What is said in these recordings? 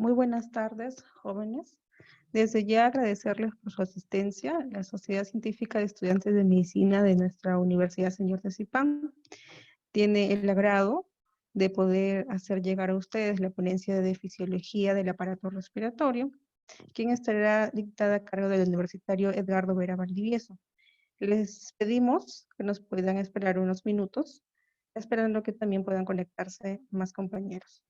Muy buenas tardes, jóvenes. Desde ya agradecerles por su asistencia. La Sociedad Científica de Estudiantes de Medicina de nuestra Universidad Señor de Zipán tiene el agrado de poder hacer llegar a ustedes la ponencia de fisiología del aparato respiratorio, quien estará dictada a cargo del universitario Edgardo Vera Valdivieso. Les pedimos que nos puedan esperar unos minutos, esperando que también puedan conectarse más compañeros.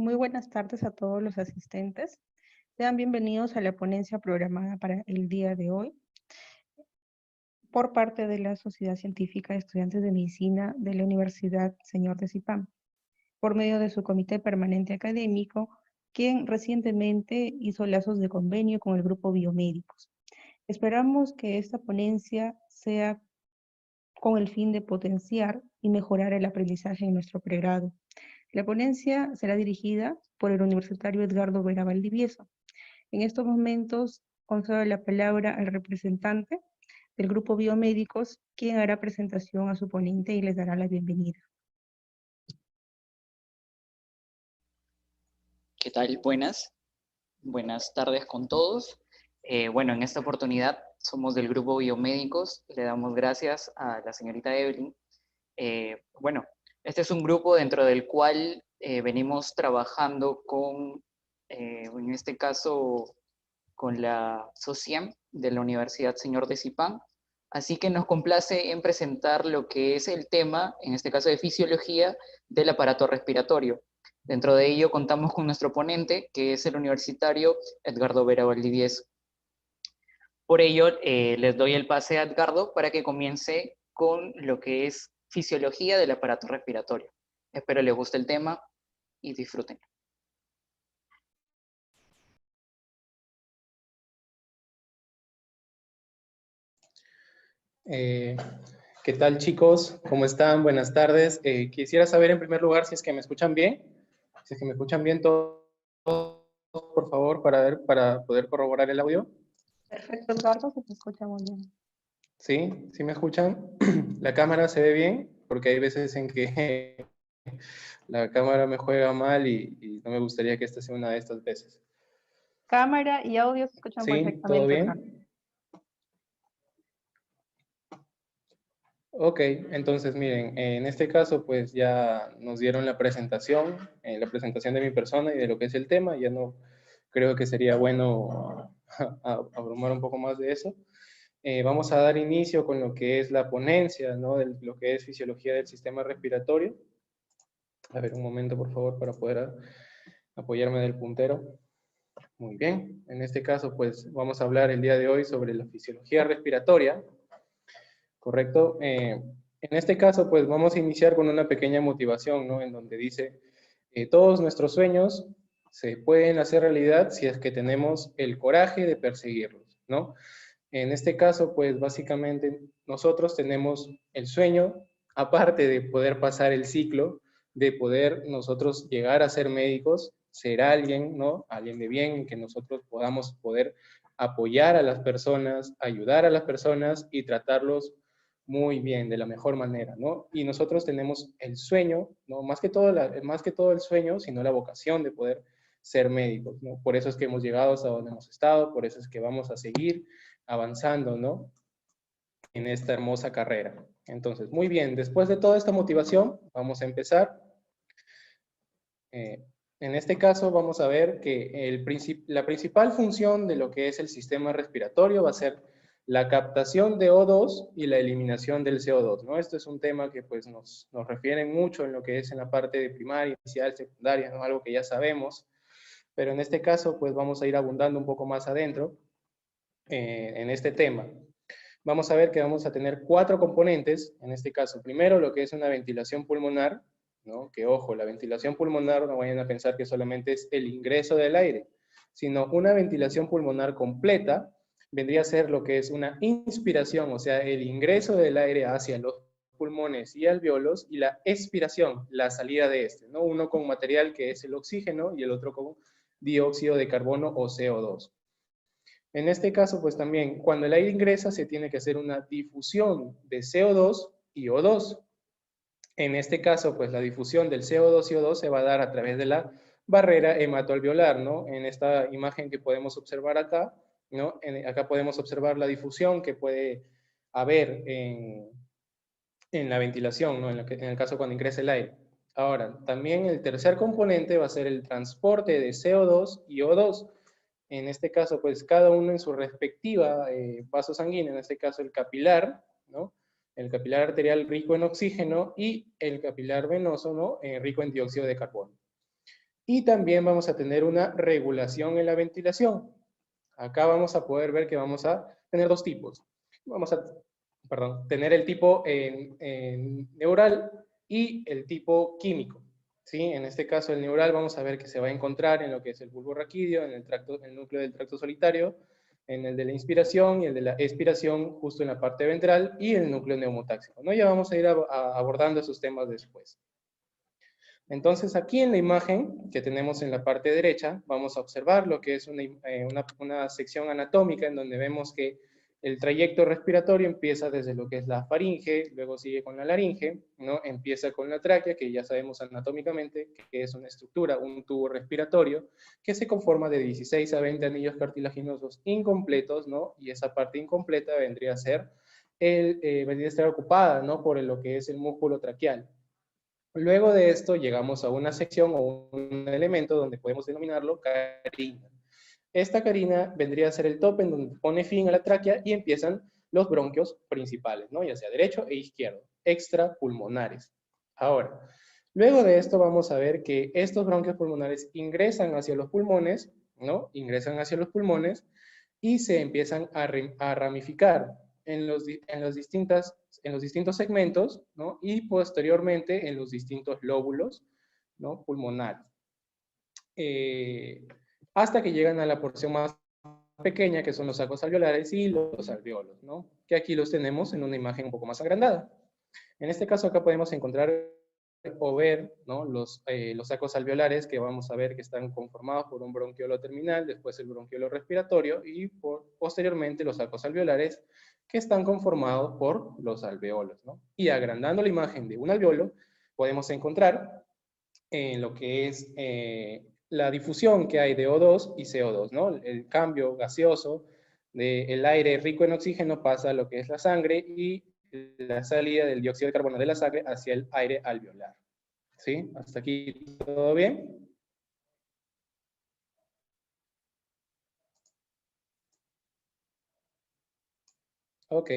Muy buenas tardes a todos los asistentes. Sean bienvenidos a la ponencia programada para el día de hoy por parte de la Sociedad Científica de Estudiantes de Medicina de la Universidad Señor de Cipán, por medio de su Comité Permanente Académico, quien recientemente hizo lazos de convenio con el Grupo Biomédicos. Esperamos que esta ponencia sea con el fin de potenciar y mejorar el aprendizaje en nuestro pregrado. La ponencia será dirigida por el universitario Edgardo Vera Valdivieso. En estos momentos concedo la palabra al representante del grupo Biomédicos, quien hará presentación a su ponente y les dará la bienvenida. ¿Qué tal? Buenas tardes con todos. Bueno, en esta oportunidad somos del grupo Biomédicos. Le damos gracias a la señorita Evelyn. Bueno, este es un grupo dentro del cual venimos trabajando con, en este caso, con la SOCIEM de la Universidad Señor de Cipán. Así que nos complace en presentar lo que es el tema, en este caso de fisiología, del aparato respiratorio. Dentro de ello contamos con nuestro ponente, que es el universitario Edgardo Vera Valdivieso. Por ello, les doy el pase a Edgardo para que comience con lo que es fisiología del aparato respiratorio. Espero les guste el tema y disfruten. ¿Qué tal, chicos? ¿Cómo están? Buenas tardes. Quisiera saber en primer lugar si es que me escuchan bien. Si es que me escuchan bien todos, por favor, para poder corroborar el audio. Perfecto, Edgardo, se te escucha muy bien. ¿Sí? ¿Sí me escuchan? ¿La cámara se ve bien? Porque hay veces en que la cámara me juega mal y no me gustaría que esta sea una de estas veces. Cámara y audio se escuchan ¿Sí? ¿Todo perfectamente, Edgardo. bien? Ok, entonces miren, en este caso pues ya nos dieron la presentación de mi persona y de lo que es el tema, ya no creo que sería bueno abrumar un poco más de eso. Vamos a dar inicio con lo que es la ponencia, ¿no? De lo que es fisiología del sistema respiratorio. A ver, un momento por favor para poder apoyarme del puntero. Muy bien, en este caso pues vamos a hablar el día de hoy sobre la fisiología respiratoria. ¿Correcto? En este caso, pues vamos a iniciar con una pequeña motivación, ¿no? En donde dice, todos nuestros sueños se pueden hacer realidad si es que tenemos el coraje de perseguirlos, ¿no? En este caso, pues básicamente nosotros tenemos el sueño, aparte de poder pasar el ciclo, de poder nosotros llegar a ser médicos, ser alguien, ¿no? Alguien de bien, que nosotros podamos poder apoyar a las personas, ayudar a las personas y tratarlos muy bien, de la mejor manera, ¿no? Y nosotros tenemos el sueño, ¿no? Más que todo el sueño, sino la vocación de poder ser médicos, ¿no? Por eso es que hemos llegado hasta donde hemos estado, por eso es que vamos a seguir avanzando, ¿no? En esta hermosa carrera. Entonces, muy bien, después de toda esta motivación, vamos a empezar. En este caso vamos a ver que la principal función de lo que es el sistema respiratorio va a ser la captación de O2 y la eliminación del CO2, ¿no? Esto es un tema que pues nos refieren mucho en lo que es en la parte de primaria, inicial, secundaria, ¿no? Algo que ya sabemos, pero en este caso pues vamos a ir abundando un poco más adentro en este tema. Vamos a ver que vamos a tener 4 componentes, en este caso. Primero, lo que es una ventilación pulmonar, ¿no? Que ojo, la ventilación pulmonar no vayan a pensar que solamente es el ingreso del aire, sino una ventilación pulmonar completa vendría a ser lo que es una inspiración, o sea, el ingreso del aire hacia los pulmones y alveolos, y la expiración, la salida de este, ¿no? Uno con material que es el oxígeno y el otro con dióxido de carbono o CO2. En este caso, pues también, cuando el aire ingresa, se tiene que hacer una difusión de CO2 y O2. En este caso, pues la difusión del CO2 y O2 se va a dar a través de la barrera hematoalveolar, ¿no? En esta imagen que podemos observar acá, ¿no? Acá podemos observar la difusión que puede haber en la ventilación, ¿no? En el caso cuando ingresa el aire. Ahora, también el tercer componente va a ser el transporte de CO2 y O2. En este caso, pues cada uno en su respectiva vaso sanguíneo, en este caso el capilar, ¿no? El capilar arterial rico en oxígeno y el capilar venoso, ¿no? Rico en dióxido de carbono. Y también vamos a tener una regulación en la ventilación. Acá vamos a poder ver que vamos a tener dos tipos. Vamos a, tener el tipo neural y el tipo químico. ¿Sí? En este caso, el neural vamos a ver que se va a encontrar en lo que es el bulbo raquídeo, en el núcleo del tracto solitario, en el de la inspiración y el de la expiración justo en la parte ventral y el núcleo neumotáxico, ¿no? Ya vamos a ir abordando esos temas después. Entonces, aquí en la imagen que tenemos en la parte derecha, vamos a observar lo que es una sección anatómica en donde vemos que el trayecto respiratorio empieza desde lo que es la faringe, luego sigue con la laringe, ¿no? Empieza con la tráquea, que ya sabemos anatómicamente que es una estructura, un tubo respiratorio, que se conforma de 16 a 20 anillos cartilaginosos incompletos, ¿no? Y esa parte incompleta vendría a ser, vendría a estar ocupada, ¿no? Por lo que es el músculo traqueal. Luego de esto llegamos a una sección o un elemento donde podemos denominarlo carina. Esta carina vendría a ser el tope en donde pone fin a la tráquea y empiezan los bronquios principales, ¿no? Ya sea derecho e izquierdo, extrapulmonares. Ahora, luego de esto vamos a ver que estos bronquios pulmonares ingresan hacia los pulmones, ¿no? Ingresan hacia los pulmones y se empiezan a ramificar en los distintos segmentos, ¿no? Y posteriormente en los distintos lóbulos, ¿no? Pulmonares. Hasta que llegan a la porción más pequeña, que son los sacos alveolares y los alveolos, ¿no? Que aquí los tenemos en una imagen un poco más agrandada. En este caso acá podemos encontrar o ver, ¿no? los sacos alveolares, que vamos a ver que están conformados por un bronquiolo terminal, después el bronquiolo respiratorio y posteriormente los sacos alveolares, que están conformados por los alveolos, ¿no? Y agrandando la imagen de un alveolo, podemos encontrar en lo que es la difusión que hay de O2 y CO2, ¿no? El cambio gaseoso del aire rico en oxígeno pasa a lo que es la sangre y la salida del dióxido de carbono de la sangre hacia el aire alveolar. ¿Sí? ¿Hasta aquí todo bien? Ok.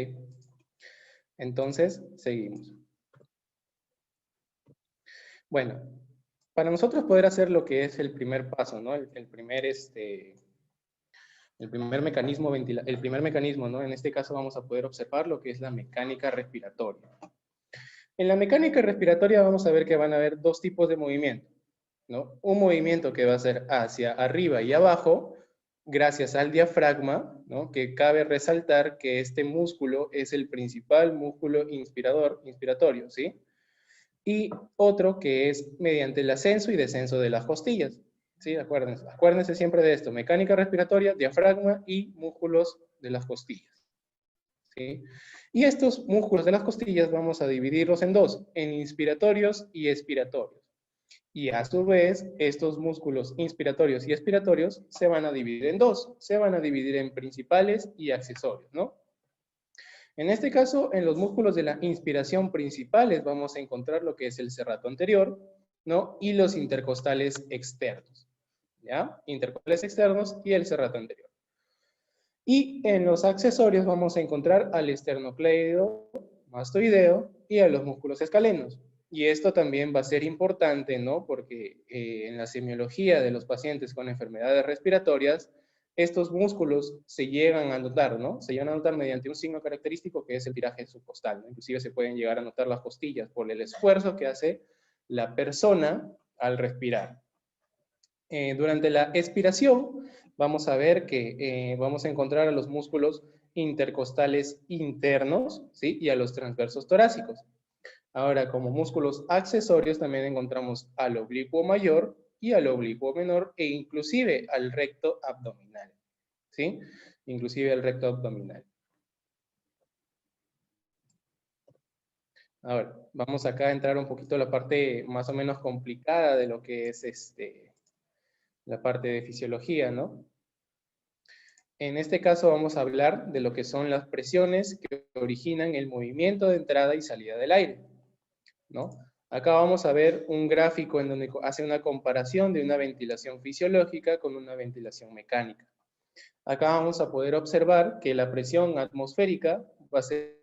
Entonces, seguimos. Bueno, para nosotros poder hacer lo que es el primer paso, ¿no? El primer mecanismo, ¿no? En este caso vamos a poder observar lo que es la mecánica respiratoria. En la mecánica respiratoria vamos a ver que van a haber dos tipos de movimiento, ¿no? Un movimiento que va a ser hacia arriba y abajo, gracias al diafragma, ¿no? Que cabe resaltar que este músculo es el principal músculo inspiratorio, ¿sí? Y otro que es mediante el ascenso y descenso de las costillas, ¿sí? Acuérdense siempre de esto, mecánica respiratoria, diafragma y músculos de las costillas, ¿sí? Y estos músculos de las costillas vamos a dividirlos en dos, en inspiratorios y expiratorios. Y a su vez, estos músculos inspiratorios y expiratorios se van a dividir en dos, se van a dividir en principales y accesorios, ¿no? En este caso, en los músculos de la inspiración principales vamos a encontrar lo que es el serrato anterior, ¿no? Y los intercostales externos, ¿ya? Intercostales externos y el serrato anterior. Y en los accesorios vamos a encontrar al esternocleido, mastoideo y a los músculos escalenos. Y esto también va a ser importante, ¿no? Porque en la semiología de los pacientes con enfermedades respiratorias, estos músculos se llegan a notar, ¿no? Se llegan a notar mediante un signo característico que es el tiraje subcostal, ¿no? Inclusive se pueden llegar a notar las costillas por el esfuerzo que hace la persona al respirar. Durante la expiración, vamos a ver que vamos a encontrar a los músculos intercostales internos, ¿sí? Y a los transversos torácicos. Ahora, como músculos accesorios, también encontramos al oblicuo mayor y al oblicuo menor, e inclusive al recto abdominal, ¿sí? Inclusive al recto abdominal. Ahora, vamos acá a entrar un poquito a la parte más o menos complicada de lo que es la parte de fisiología, ¿no? En este caso vamos a hablar de lo que son las presiones que originan el movimiento de entrada y salida del aire, ¿no? Acá vamos a ver un gráfico en donde hace una comparación de una ventilación fisiológica con una ventilación mecánica. Acá vamos a poder observar que la presión atmosférica va a ser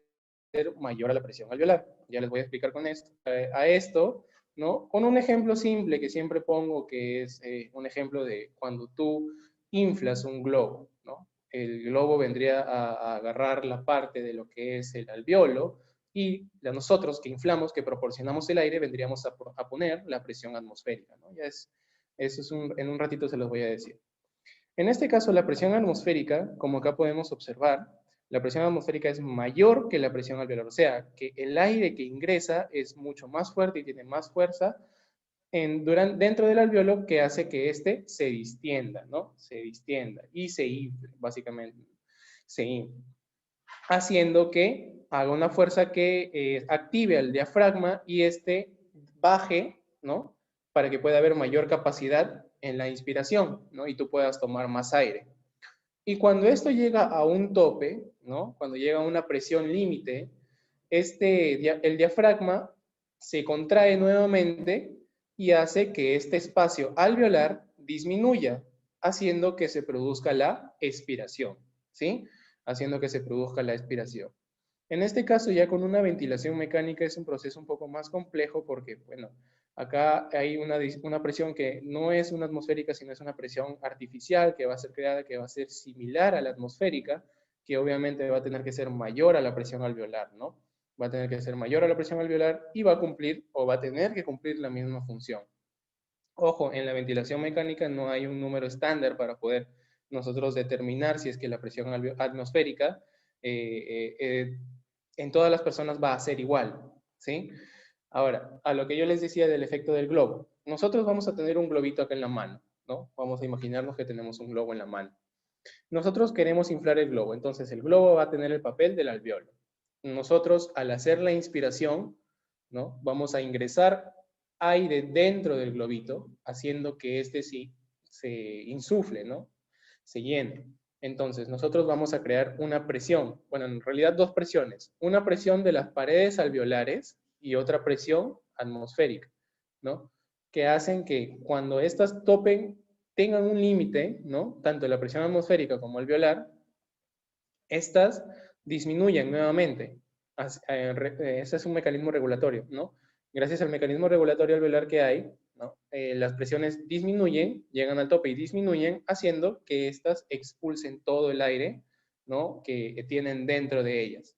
mayor a la presión alveolar. Ya les voy a explicar con esto. A esto ¿no? Con un ejemplo simple que siempre pongo, que es un ejemplo de cuando tú inflas un globo, ¿no? El globo vendría a agarrar la parte de lo que es el alveolo y nosotros que inflamos, que proporcionamos el aire, vendríamos a poner la presión atmosférica, ¿no? Eso es en un ratito se los voy a decir. En este caso, la presión atmosférica, como acá podemos observar, la presión atmosférica es mayor que la presión alveolar, o sea, que el aire que ingresa es mucho más fuerte y tiene más fuerza dentro del alveolo, que hace que éste se distienda, ¿no? Se distienda y se infle, básicamente. Se infle, haciendo que haga una fuerza que active al diafragma y este baje, ¿no? Para que pueda haber mayor capacidad en la inspiración, ¿no? Y tú puedas tomar más aire. Y cuando esto llega a un tope, ¿no? Cuando llega a una presión límite, el diafragma se contrae nuevamente y hace que este espacio alveolar disminuya, haciendo que se produzca la expiración, ¿sí? Haciendo que se produzca la expiración. En este caso, ya con una ventilación mecánica es un proceso un poco más complejo porque, bueno, acá hay una presión que no es una atmosférica, sino es una presión artificial que va a ser creada, que va a ser similar a la atmosférica, que obviamente va a tener que ser mayor a la presión alveolar, ¿no? Va a tener que ser mayor a la presión alveolar y va a cumplir o va a tener que cumplir la misma función. Ojo, en la ventilación mecánica no hay un número estándar para poder nosotros determinar si es que la presión atmosférica en todas las personas va a ser igual, ¿sí? Ahora, a lo que yo les decía del efecto del globo. Nosotros vamos a tener un globito acá en la mano, ¿no? Vamos a imaginarnos que tenemos un globo en la mano. Nosotros queremos inflar el globo, entonces el globo va a tener el papel del alveolo. Nosotros, al hacer la inspiración, ¿no? Vamos a ingresar aire dentro del globito, haciendo que este sí se insufle, ¿no? Se llene. Entonces, nosotros vamos a crear una presión, bueno, en realidad dos presiones, una presión de las paredes alveolares y otra presión atmosférica, ¿no? Que hacen que cuando estas tengan un límite, ¿no? Tanto la presión atmosférica como alveolar, estas disminuyen nuevamente. Ese es un mecanismo regulatorio, ¿no? Gracias al mecanismo regulatorio alveolar que hay, ¿no? Las presiones disminuyen, llegan al tope y disminuyen, haciendo que estas expulsen todo el aire, ¿no? Que tienen dentro de ellas.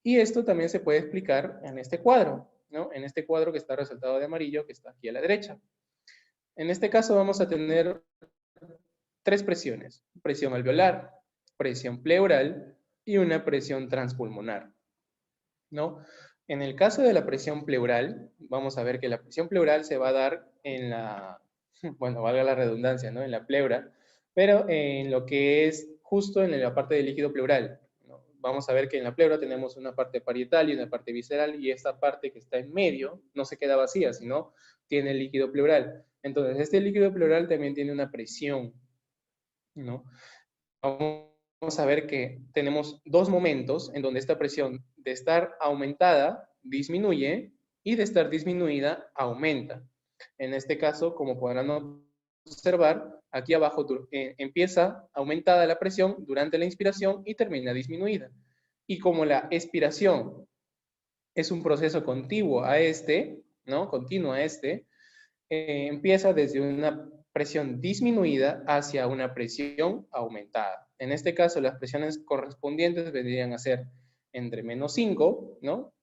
Y esto también se puede explicar en este cuadro, ¿no? En este cuadro que está resaltado de amarillo, que está aquí a la derecha. En este caso vamos a tener tres presiones: presión alveolar, presión pleural y una presión transpulmonar, ¿no? En el caso de la presión pleural, vamos a ver que la presión pleural se va a dar en la, bueno, valga la redundancia, ¿no? En la pleura, pero en lo que es justo en la parte del líquido pleural, ¿no? Vamos a ver que en la pleura tenemos una parte parietal y una parte visceral, y esta parte que está en medio no se queda vacía, sino tiene el líquido pleural. Entonces, este líquido pleural también tiene una presión, ¿no? Vamos a ver que tenemos dos momentos en donde esta presión de estar aumentada disminuye y de estar disminuida aumenta. En este caso, como podrán observar, aquí abajo empieza aumentada la presión durante la inspiración y termina disminuida. Y como la expiración es un proceso continuo a este, ¿no? Continuo a este, empieza desde una presión disminuida hacia una presión aumentada. En este caso, las presiones correspondientes vendrían a ser entre -5, ¿no?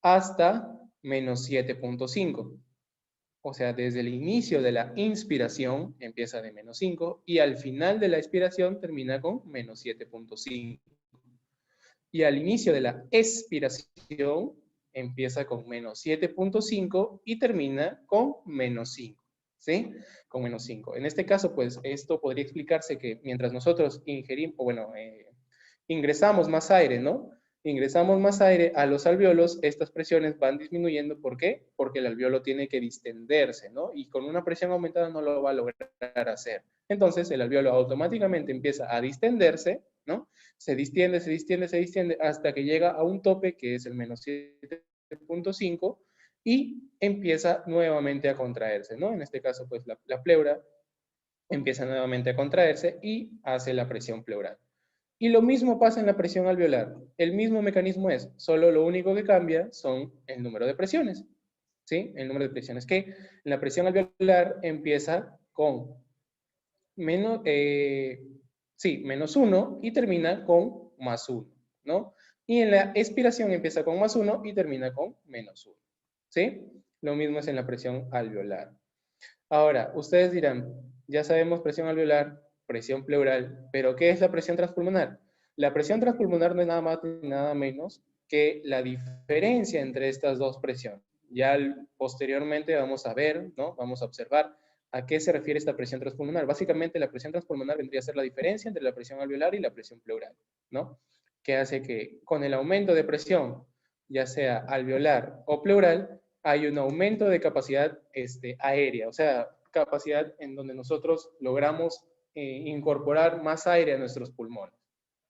Hasta -7.5. O sea, desde el inicio de la inspiración empieza de -5 y al final de la expiración termina con -7.5. Y al inicio de la expiración empieza con -7.5 y termina con -5. ¿Sí? Con -5. En este caso, pues, esto podría explicarse que mientras nosotros ingerimos, bueno, ingresamos más aire, ¿no? Ingresamos más aire a los alveolos, estas presiones van disminuyendo. ¿Por qué? Porque el alveolo tiene que distenderse, ¿no? Y con una presión aumentada no lo va a lograr hacer. Entonces, el alveolo automáticamente empieza a distenderse, ¿no? Se distiende, se distiende, se distiende, hasta que llega a un tope que es el -7.5 y empieza nuevamente a contraerse, ¿no? En este caso, pues la pleura empieza nuevamente a contraerse y hace la presión pleural. Y lo mismo pasa en la presión alveolar. El mismo mecanismo es, solo lo único que cambia son el número de presiones, ¿sí? El número de presiones, que en la presión alveolar empieza con menos 1 y termina con +1, ¿no? Y en la expiración empieza con +1 y termina con -1, ¿sí? Lo mismo es en la presión alveolar. Ahora, ustedes dirán, ya sabemos presión alveolar, presión pleural, pero ¿qué es la presión transpulmonar? La presión transpulmonar no es nada más ni nada menos que la diferencia entre estas dos presiones. Ya posteriormente vamos a ver, ¿no? Vamos a observar a qué se refiere esta presión transpulmonar. Básicamente, la presión transpulmonar vendría a ser la diferencia entre la presión alveolar y la presión pleural, ¿no? Que hace que con el aumento de presión, ya sea alveolar o pleural, hay un aumento de capacidad aérea, o sea, capacidad en donde nosotros logramos incorporar más aire a nuestros pulmones,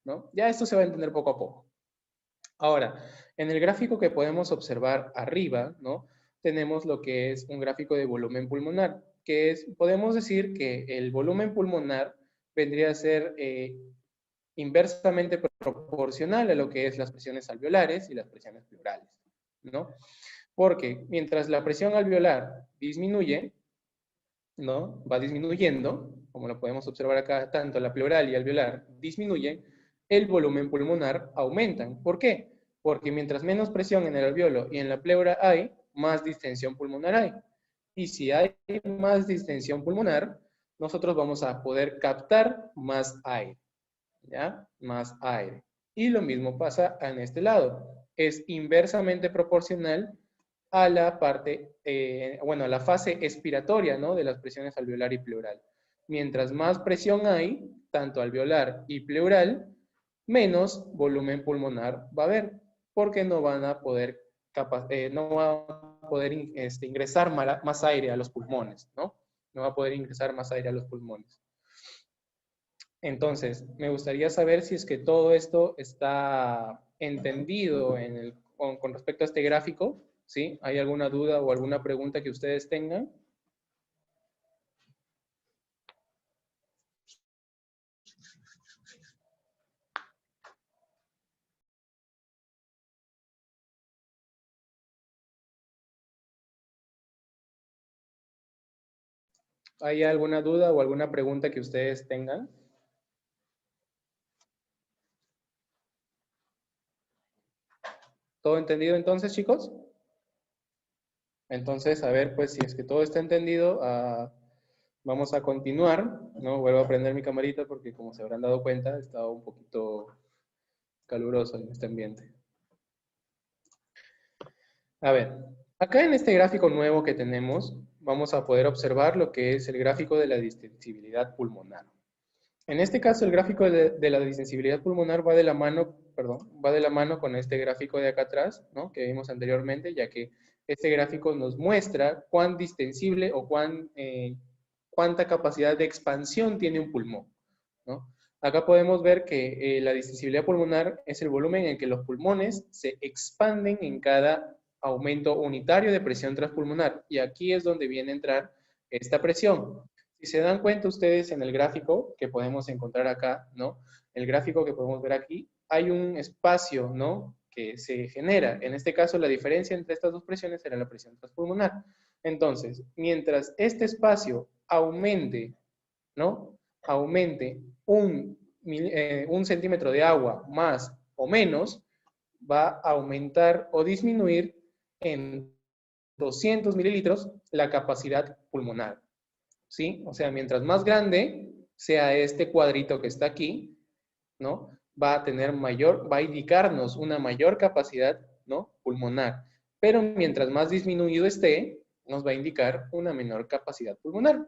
¿no? Ya esto se va a entender poco a poco. Ahora, en el gráfico que podemos observar arriba, ¿no? Tenemos lo que es un gráfico de volumen pulmonar, que es, podemos decir que el volumen pulmonar vendría a ser inversamente proporcional a lo que es las presiones alveolares y las presiones pleurales, ¿no? Porque mientras la presión alveolar disminuye, ¿no? Va disminuyendo, como lo podemos observar acá, tanto la pleural y alveolar disminuyen, el volumen pulmonar aumentan. ¿Por qué? Porque mientras menos presión en el alveolo y en la pleura hay, más distensión pulmonar hay. Y si hay más distensión pulmonar, nosotros vamos a poder captar más aire, ¿ya? Más aire. Y lo mismo pasa en este lado. Es inversamente proporcional a la parte, a la fase expiratoria, ¿no? De las presiones alveolar y pleural. Mientras más presión hay, tanto alveolar y pleural, menos volumen pulmonar va a haber, porque no van a poder, ingresar más aire a los pulmones, ¿no? No va a poder ingresar más aire a los pulmones. Entonces, me gustaría saber si es que todo esto está entendido con respecto a este gráfico, ¿sí? ¿Hay alguna duda o alguna pregunta que ustedes tengan? ¿Hay alguna duda o alguna pregunta que ustedes tengan? ¿Todo entendido entonces, chicos? Entonces, a ver, pues si es que todo está entendido, vamos a continuar, ¿no? Vuelvo a prender mi camarita porque como se habrán dado cuenta, estaba un poquito caluroso en este ambiente. A ver, acá en este gráfico nuevo que tenemos, vamos a poder observar lo que es el gráfico de la distensibilidad pulmonar. En este caso, el gráfico de la distensibilidad pulmonar va de la mano, con este gráfico de acá atrás, ¿no? Que vimos anteriormente, ya que este gráfico nos muestra cuán distensible o cuánta capacidad de expansión tiene un pulmón, ¿no? Acá podemos ver que la distensibilidad pulmonar es el volumen en que los pulmones se expanden en cada aumento unitario de presión transpulmonar. Y aquí es donde viene a entrar esta presión. Si se dan cuenta ustedes en el gráfico que podemos encontrar acá, ¿no? El gráfico que podemos ver aquí, hay un espacio, ¿no? Que se genera. En este caso, la diferencia entre estas dos presiones será la presión transpulmonar. Entonces, mientras este espacio aumente, ¿no? Aumente un centímetro de agua más o menos, va a aumentar o disminuir en 200 mililitros la capacidad pulmonar, ¿sí? O sea, mientras más grande sea este cuadrito que está aquí, ¿no? Va a indicarnos una mayor capacidad, ¿no? Pulmonar. Pero mientras más disminuido esté, nos va a indicar una menor capacidad pulmonar.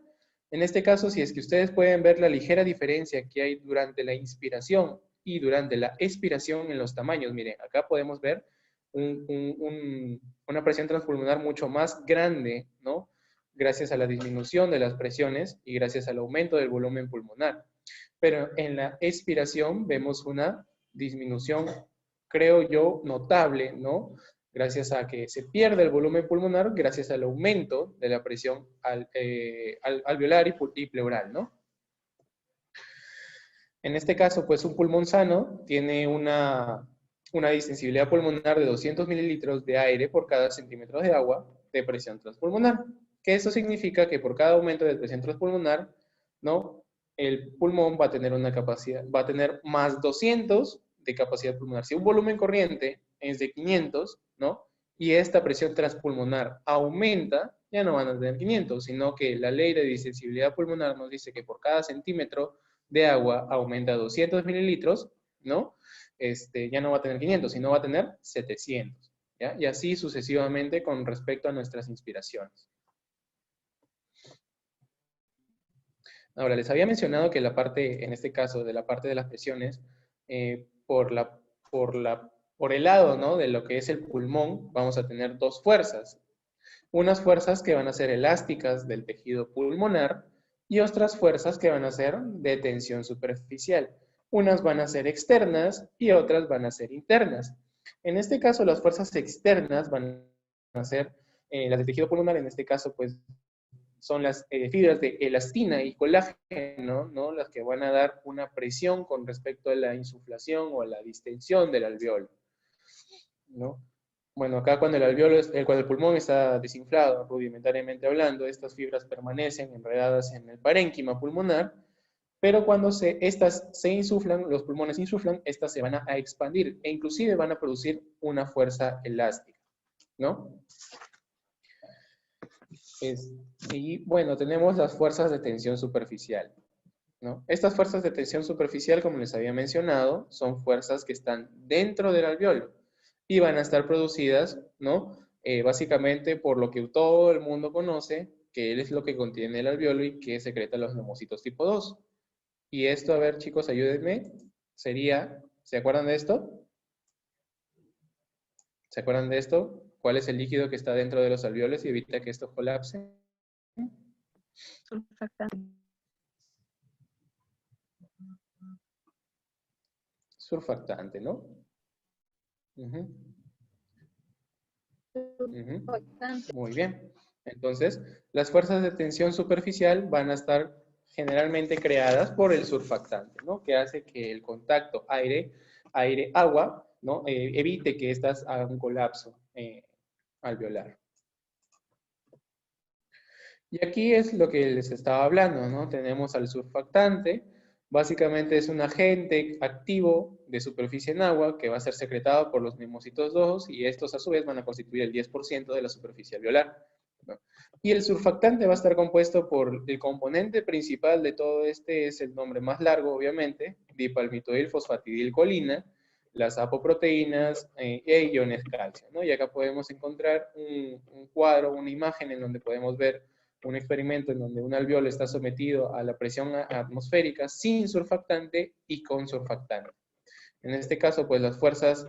En este caso, si es que ustedes pueden ver la ligera diferencia que hay durante la inspiración y durante la expiración en los tamaños. Miren, acá podemos ver una presión transpulmonar mucho más grande, ¿no? Gracias a la disminución de las presiones y gracias al aumento del volumen pulmonar. Pero en la expiración vemos una disminución, creo yo, notable, ¿no? Gracias a que se pierde el volumen pulmonar, gracias al aumento de la presión alveolar y pleural, ¿no? En este caso, pues un pulmón sano tiene una distensibilidad pulmonar de 200 mililitros de aire por cada centímetro de agua, de presión transpulmonar. Que eso significa que por cada aumento de presión transpulmonar, ¿no? El pulmón va a tener una capacidad, va a tener más 200 de capacidad pulmonar. Si un volumen corriente es de 500, ¿no? Y esta presión transpulmonar aumenta, ya no van a tener 500, sino que la ley de distensibilidad pulmonar nos dice que por cada centímetro de agua aumenta 200 mililitros, ¿no? Ya no va a tener 500, sino va a tener 700, ¿ya? Y así sucesivamente con respecto a nuestras inspiraciones. Ahora, les había mencionado que la parte, en este caso, de la parte de las presiones, por el lado, ¿no?, de lo que es el pulmón, vamos a tener dos fuerzas. Unas fuerzas que van a ser elásticas del tejido pulmonar y otras fuerzas que van a ser de tensión superficial. Unas van a ser externas y otras van a ser internas. En este caso, las fuerzas externas van a ser las del tejido pulmonar, en este caso, pues, son las fibras de elastina y colágeno, ¿no? Las que van a dar una presión con respecto a la insuflación o a la distensión del alveolo, ¿no? Bueno, acá cuando cuando el pulmón está desinflado, rudimentariamente hablando, estas fibras permanecen enredadas en el parénquima pulmonar, pero cuando estas se insuflan, los pulmones insuflan, estas se van a expandir e inclusive van a producir una fuerza elástica, ¿no? Y bueno, tenemos las fuerzas de tensión superficial, ¿no? Estas fuerzas de tensión superficial, como les había mencionado, son fuerzas que están dentro del alveolo y van a estar producidas, ¿no? Básicamente por lo que todo el mundo conoce, que es lo que contiene el alveolo y que secreta los neumocitos tipo 2. Y esto, a ver, chicos, ayúdenme, sería, ¿se acuerdan de esto? ¿Se acuerdan de esto? ¿Cuál es el líquido que está dentro de los alveolos y evita que esto colapse? Surfactante. Surfactante, ¿no? Uh-huh. Muy bien. Entonces, las fuerzas de tensión superficial van a estar generalmente creadas por el surfactante, ¿no? Que hace que el contacto aire-agua, ¿no? Evite que éstas hagan un colapso alveolar. Y aquí es lo que les estaba hablando, ¿no? Tenemos al surfactante, básicamente es un agente activo de superficie en agua que va a ser secretado por los neumocitos 2 y estos a su vez van a constituir el 10% de la superficie alveolar, ¿no? Y el surfactante va a estar compuesto por el componente principal de todo es el nombre más largo, obviamente, dipalmitoilfosfatidilcolina, las apoproteínas e iones calcio, ¿no? Y acá podemos encontrar un cuadro, una imagen en donde podemos ver un experimento en donde un alveolo está sometido a la presión atmosférica sin surfactante y con surfactante. En este caso, pues las fuerzas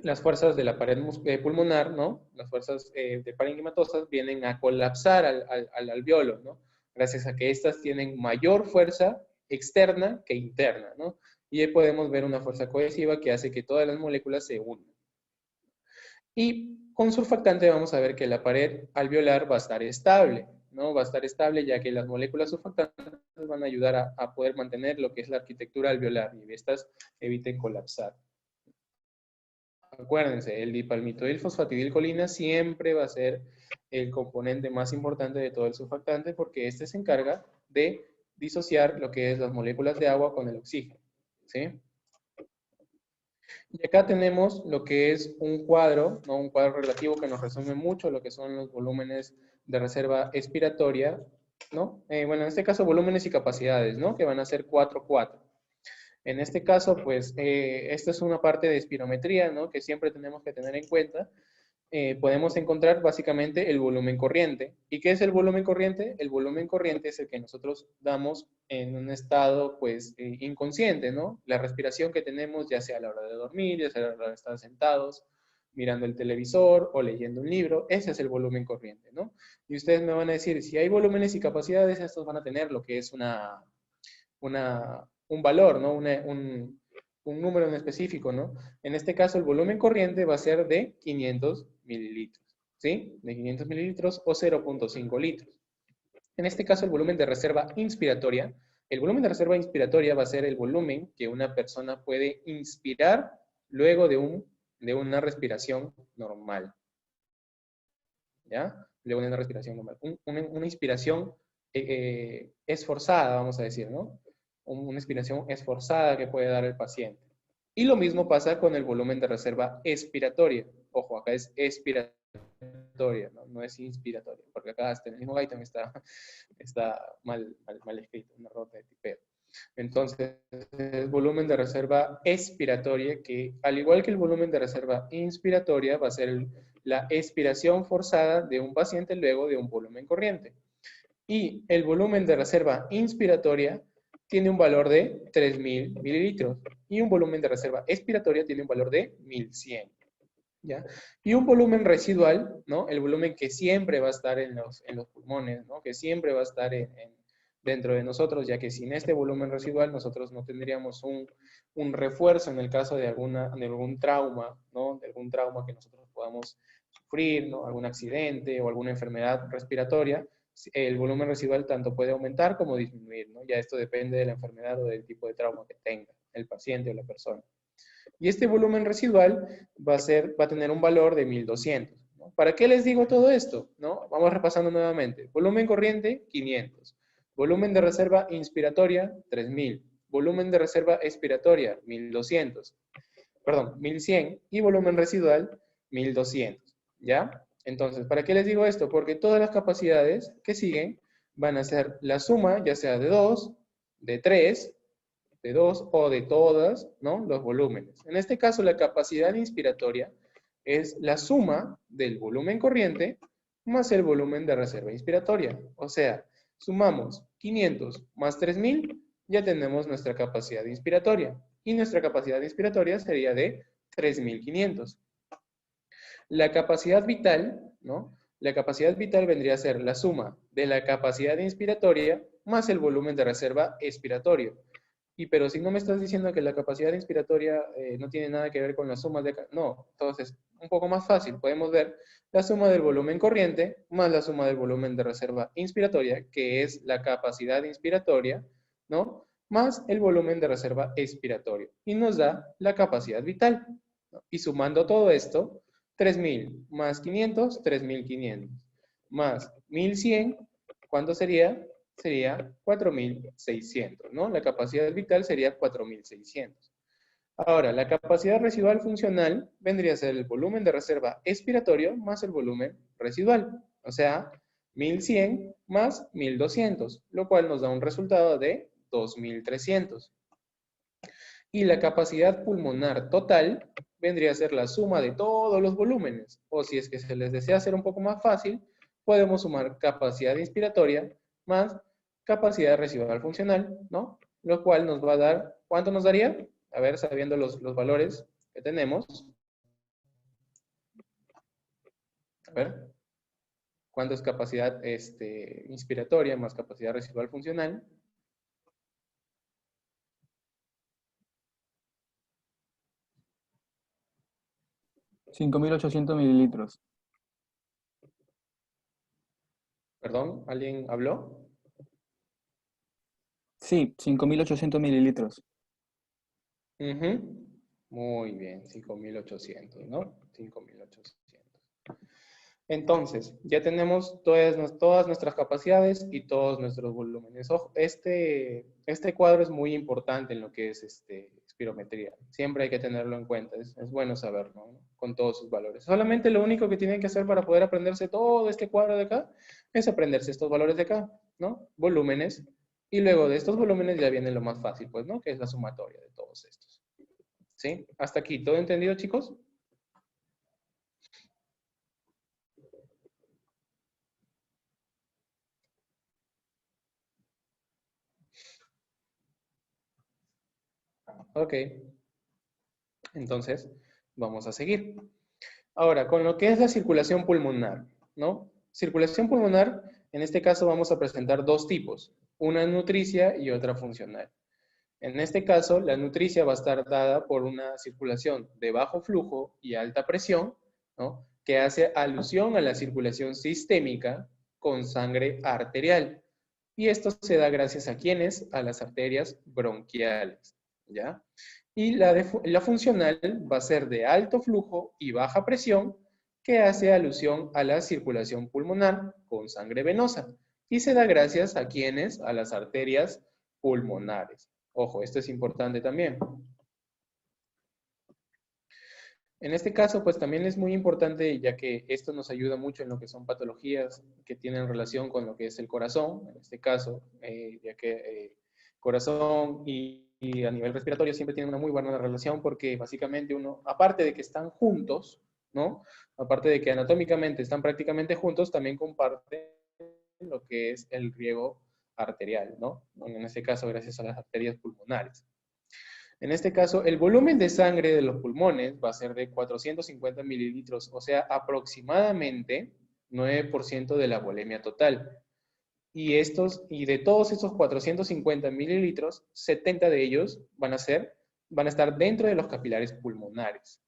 las fuerzas de la pared pulmonar, ¿no? Las fuerzas parenquimatosas vienen a colapsar al alveolo, ¿no? Gracias a que estas tienen mayor fuerza externa que interna, ¿no? Y ahí podemos ver una fuerza cohesiva que hace que todas las moléculas se unan. Y con surfactante vamos a ver que la pared alveolar va a estar estable, ¿no? Va a estar estable ya que las moléculas surfactantes van a ayudar a poder mantener lo que es la arquitectura alveolar y estas eviten colapsar. Acuérdense, el dipalmitoilfosfatidilcolina siempre va a ser el componente más importante de todo el surfactante porque este se encarga de disociar lo que es las moléculas de agua con el oxígeno, ¿sí? Y acá tenemos lo que es un cuadro, ¿no? Un cuadro relativo que nos resume mucho lo que son los volúmenes de reserva expiratoria, ¿no? Bueno, en este caso volúmenes y capacidades, ¿no? Que van a ser 4-4. En este caso, pues, esta es una parte de espirometría, ¿no? Que siempre tenemos que tener en cuenta. Podemos encontrar básicamente el volumen corriente. ¿Y qué es el volumen corriente? El volumen corriente es el que nosotros damos en un estado, pues, inconsciente, ¿no? La respiración que tenemos, ya sea a la hora de dormir, ya sea a la hora de estar sentados, mirando el televisor o leyendo un libro, ese es el volumen corriente, ¿no? Y ustedes me van a decir, si hay volúmenes y capacidades, estos van a tener lo que es un valor, ¿no? Un número en específico, ¿no? En este caso, el volumen corriente va a ser de 500 mililitros, ¿sí? De 500 mililitros o 0.5 litros. En este caso, el volumen de reserva inspiratoria, va a ser el volumen que una persona puede inspirar luego de un de una respiración normal. ¿Ya? De una respiración normal. Una inspiración esforzada, vamos a decir, ¿no? Una inspiración esforzada que puede dar el paciente. Y lo mismo pasa con el volumen de reserva expiratoria. Ojo, acá es expiratoria, no es inspiratoria, porque acá hasta en el mismo item está mal escrito, un error de tipeo. Entonces, el volumen de reserva expiratoria, que al igual que el volumen de reserva inspiratoria, va a ser la expiración forzada de un paciente luego de un volumen corriente. Y el volumen de reserva inspiratoria tiene un valor de 3.000 mililitros y un volumen de reserva expiratoria tiene un valor de 1.100. ¿Ya? Y un volumen residual, ¿no? El volumen que siempre va a estar en los pulmones, ¿no? Que siempre va a estar dentro de nosotros, ya que sin este volumen residual nosotros no tendríamos un refuerzo en el caso de algún trauma, ¿no? De algún trauma que nosotros podamos sufrir, ¿no? Algún accidente o alguna enfermedad respiratoria. El volumen residual tanto puede aumentar como disminuir, ¿no? Ya esto depende de la enfermedad o del tipo de trauma que tenga el paciente o la persona. Y este volumen residual va a tener un valor de 1.200. ¿no? ¿Para qué les digo todo esto? ¿no? Vamos repasando nuevamente. Volumen corriente, 500. Volumen de reserva inspiratoria, 3.000. Volumen de reserva expiratoria, 1.200. Perdón, 1.100. Y volumen residual, 1.200. ¿Ya? Entonces, ¿para qué les digo esto? Porque todas las capacidades que siguen van a ser la suma, ya sea de 2, de 3, de 2 o de todas, ¿no? Los volúmenes. En este caso, la capacidad inspiratoria es la suma del volumen corriente más el volumen de reserva inspiratoria. O sea, sumamos 500 más 3.000, ya tenemos nuestra capacidad inspiratoria. Y nuestra capacidad inspiratoria sería de 3.500. La capacidad vital, ¿no? La capacidad vital vendría a ser la suma de la capacidad inspiratoria más el volumen de reserva expiratorio. Pero si no me estás diciendo que la capacidad inspiratoria no tiene nada que ver con la suma de... No, entonces, un poco más fácil. Podemos ver la suma del volumen corriente más la suma del volumen de reserva inspiratoria, que es la capacidad inspiratoria, ¿no? Más el volumen de reserva expiratorio. Y nos da la capacidad vital. ¿no? Y sumando todo esto, 3.000 más 500, 3.500. Más 1.100, ¿cuánto sería? Sería 4.600, ¿no? La capacidad vital sería 4.600. Ahora, la capacidad residual funcional vendría a ser el volumen de reserva expiratorio más el volumen residual, o sea, 1.100 más 1.200, lo cual nos da un resultado de 2.300. Y la capacidad pulmonar total vendría a ser la suma de todos los volúmenes, o si es que se les desea hacer un poco más fácil, podemos sumar capacidad inspiratoria más capacidad residual funcional, ¿no? Lo cual nos va a dar, ¿cuánto nos daría? A ver, sabiendo los valores que tenemos. A ver, ¿cuánto es capacidad inspiratoria más capacidad residual funcional? $5.800 mililitros. Perdón, ¿alguien habló? Sí, 5.800 mililitros. Muy bien, 5.800, ¿no? 5.800. Entonces, ya tenemos todas nuestras capacidades y todos nuestros volúmenes. Ojo, este cuadro es muy importante en lo que es espirometría. Siempre hay que tenerlo en cuenta. Es bueno saberlo, ¿no? Con todos sus valores. Solamente lo único que tienen que hacer para poder aprenderse todo este cuadro de acá es aprenderse estos valores de acá, ¿no? Volúmenes. Y luego de estos volúmenes ya viene lo más fácil, pues, ¿no? Que es la sumatoria de todos estos. ¿Sí? Hasta aquí. ¿Todo entendido, chicos? Ok. Entonces, vamos a seguir. Ahora, con lo que es la circulación pulmonar, ¿no? Circulación pulmonar, en este caso vamos a presentar dos tipos, una nutricia y otra funcional. En este caso, la nutricia va a estar dada por una circulación de bajo flujo y alta presión, ¿no? Que hace alusión a la circulación sistémica con sangre arterial. Y esto se da gracias a ¿quiénes? A las arterias bronquiales, ¿ya? Y la funcional va a ser de alto flujo y baja presión, que hace alusión a la circulación pulmonar con sangre venosa. Y se da gracias a quienes, a las arterias pulmonares. Ojo, esto es importante también. En este caso, pues también es muy importante, ya que esto nos ayuda mucho en lo que son patologías que tienen relación con lo que es el corazón, en este caso, ya que corazón y a nivel respiratorio siempre tienen una muy buena relación porque básicamente uno, aparte de que están juntos, ¿no? Aparte de que anatómicamente están prácticamente juntos, también comparten lo que es el riego arterial, ¿no? En este caso, gracias a las arterias pulmonares. En este caso, el volumen de sangre de los pulmones va a ser de 450 mililitros, o sea, aproximadamente 9% de la volemia total. Y de todos estos 450 mililitros, 70 de ellos van a estar dentro de los capilares pulmonares,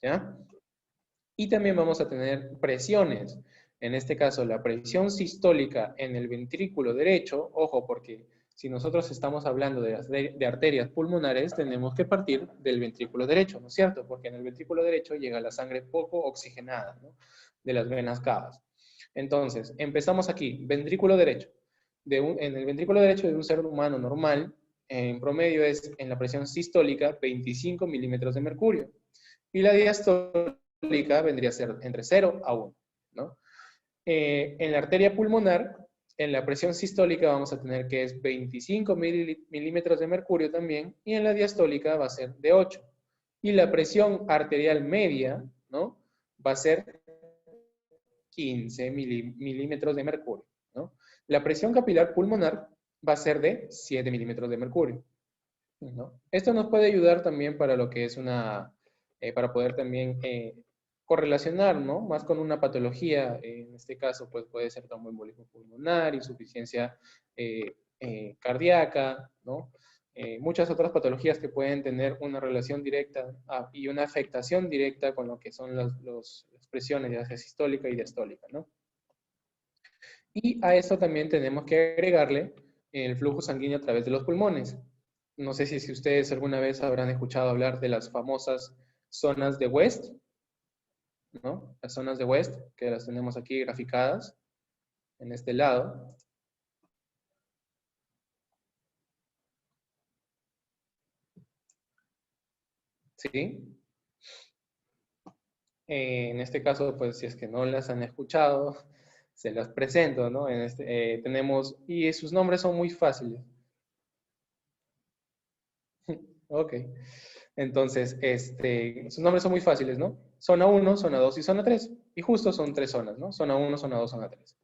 ¿ya? Y también vamos a tener presiones. En este caso, la presión sistólica en el ventrículo derecho, ojo, porque si nosotros estamos hablando de arterias pulmonares, tenemos que partir del ventrículo derecho, ¿no es cierto? Porque en el ventrículo derecho llega la sangre poco oxigenada, ¿no? De las venas cavas. Entonces, empezamos aquí, ventrículo derecho. En el ventrículo derecho de un ser humano normal, en promedio es en la presión sistólica 25 milímetros de mercurio. Y la diastólica vendría a ser entre 0 a 1, ¿no? En la arteria pulmonar, en la presión sistólica vamos a tener que es 25 milímetros de mercurio también, y en la diastólica va a ser de 8. Y la presión arterial media, ¿no? Va a ser 15 milímetros de mercurio, ¿no? La presión capilar pulmonar va a ser de 7 milímetros de mercurio, ¿no? Esto nos puede ayudar también para lo que es para poder también correlacionar, ¿no? Más con una patología, en este caso, pues puede ser tromboembolismo pulmonar, insuficiencia cardíaca, ¿no? Muchas otras patologías que pueden tener una relación directa y una afectación directa con lo que son las presiones, ya sea sistólica y diastólica, ¿no? Y a esto también tenemos que agregarle el flujo sanguíneo a través de los pulmones. No sé si ustedes alguna vez habrán escuchado hablar de las famosas zonas de West, ¿no? Las zonas de West, que las tenemos aquí graficadas en este lado. ¿Sí? En este caso, pues si es que no las han escuchado, se las presento, ¿no? Tenemos, y sus nombres son muy fáciles. Ok. Entonces, sus nombres son muy fáciles, ¿no? Zona 1, zona 2 y zona 3. Y justo son 3 zonas, ¿no? Zona 1, zona 2, zona 3.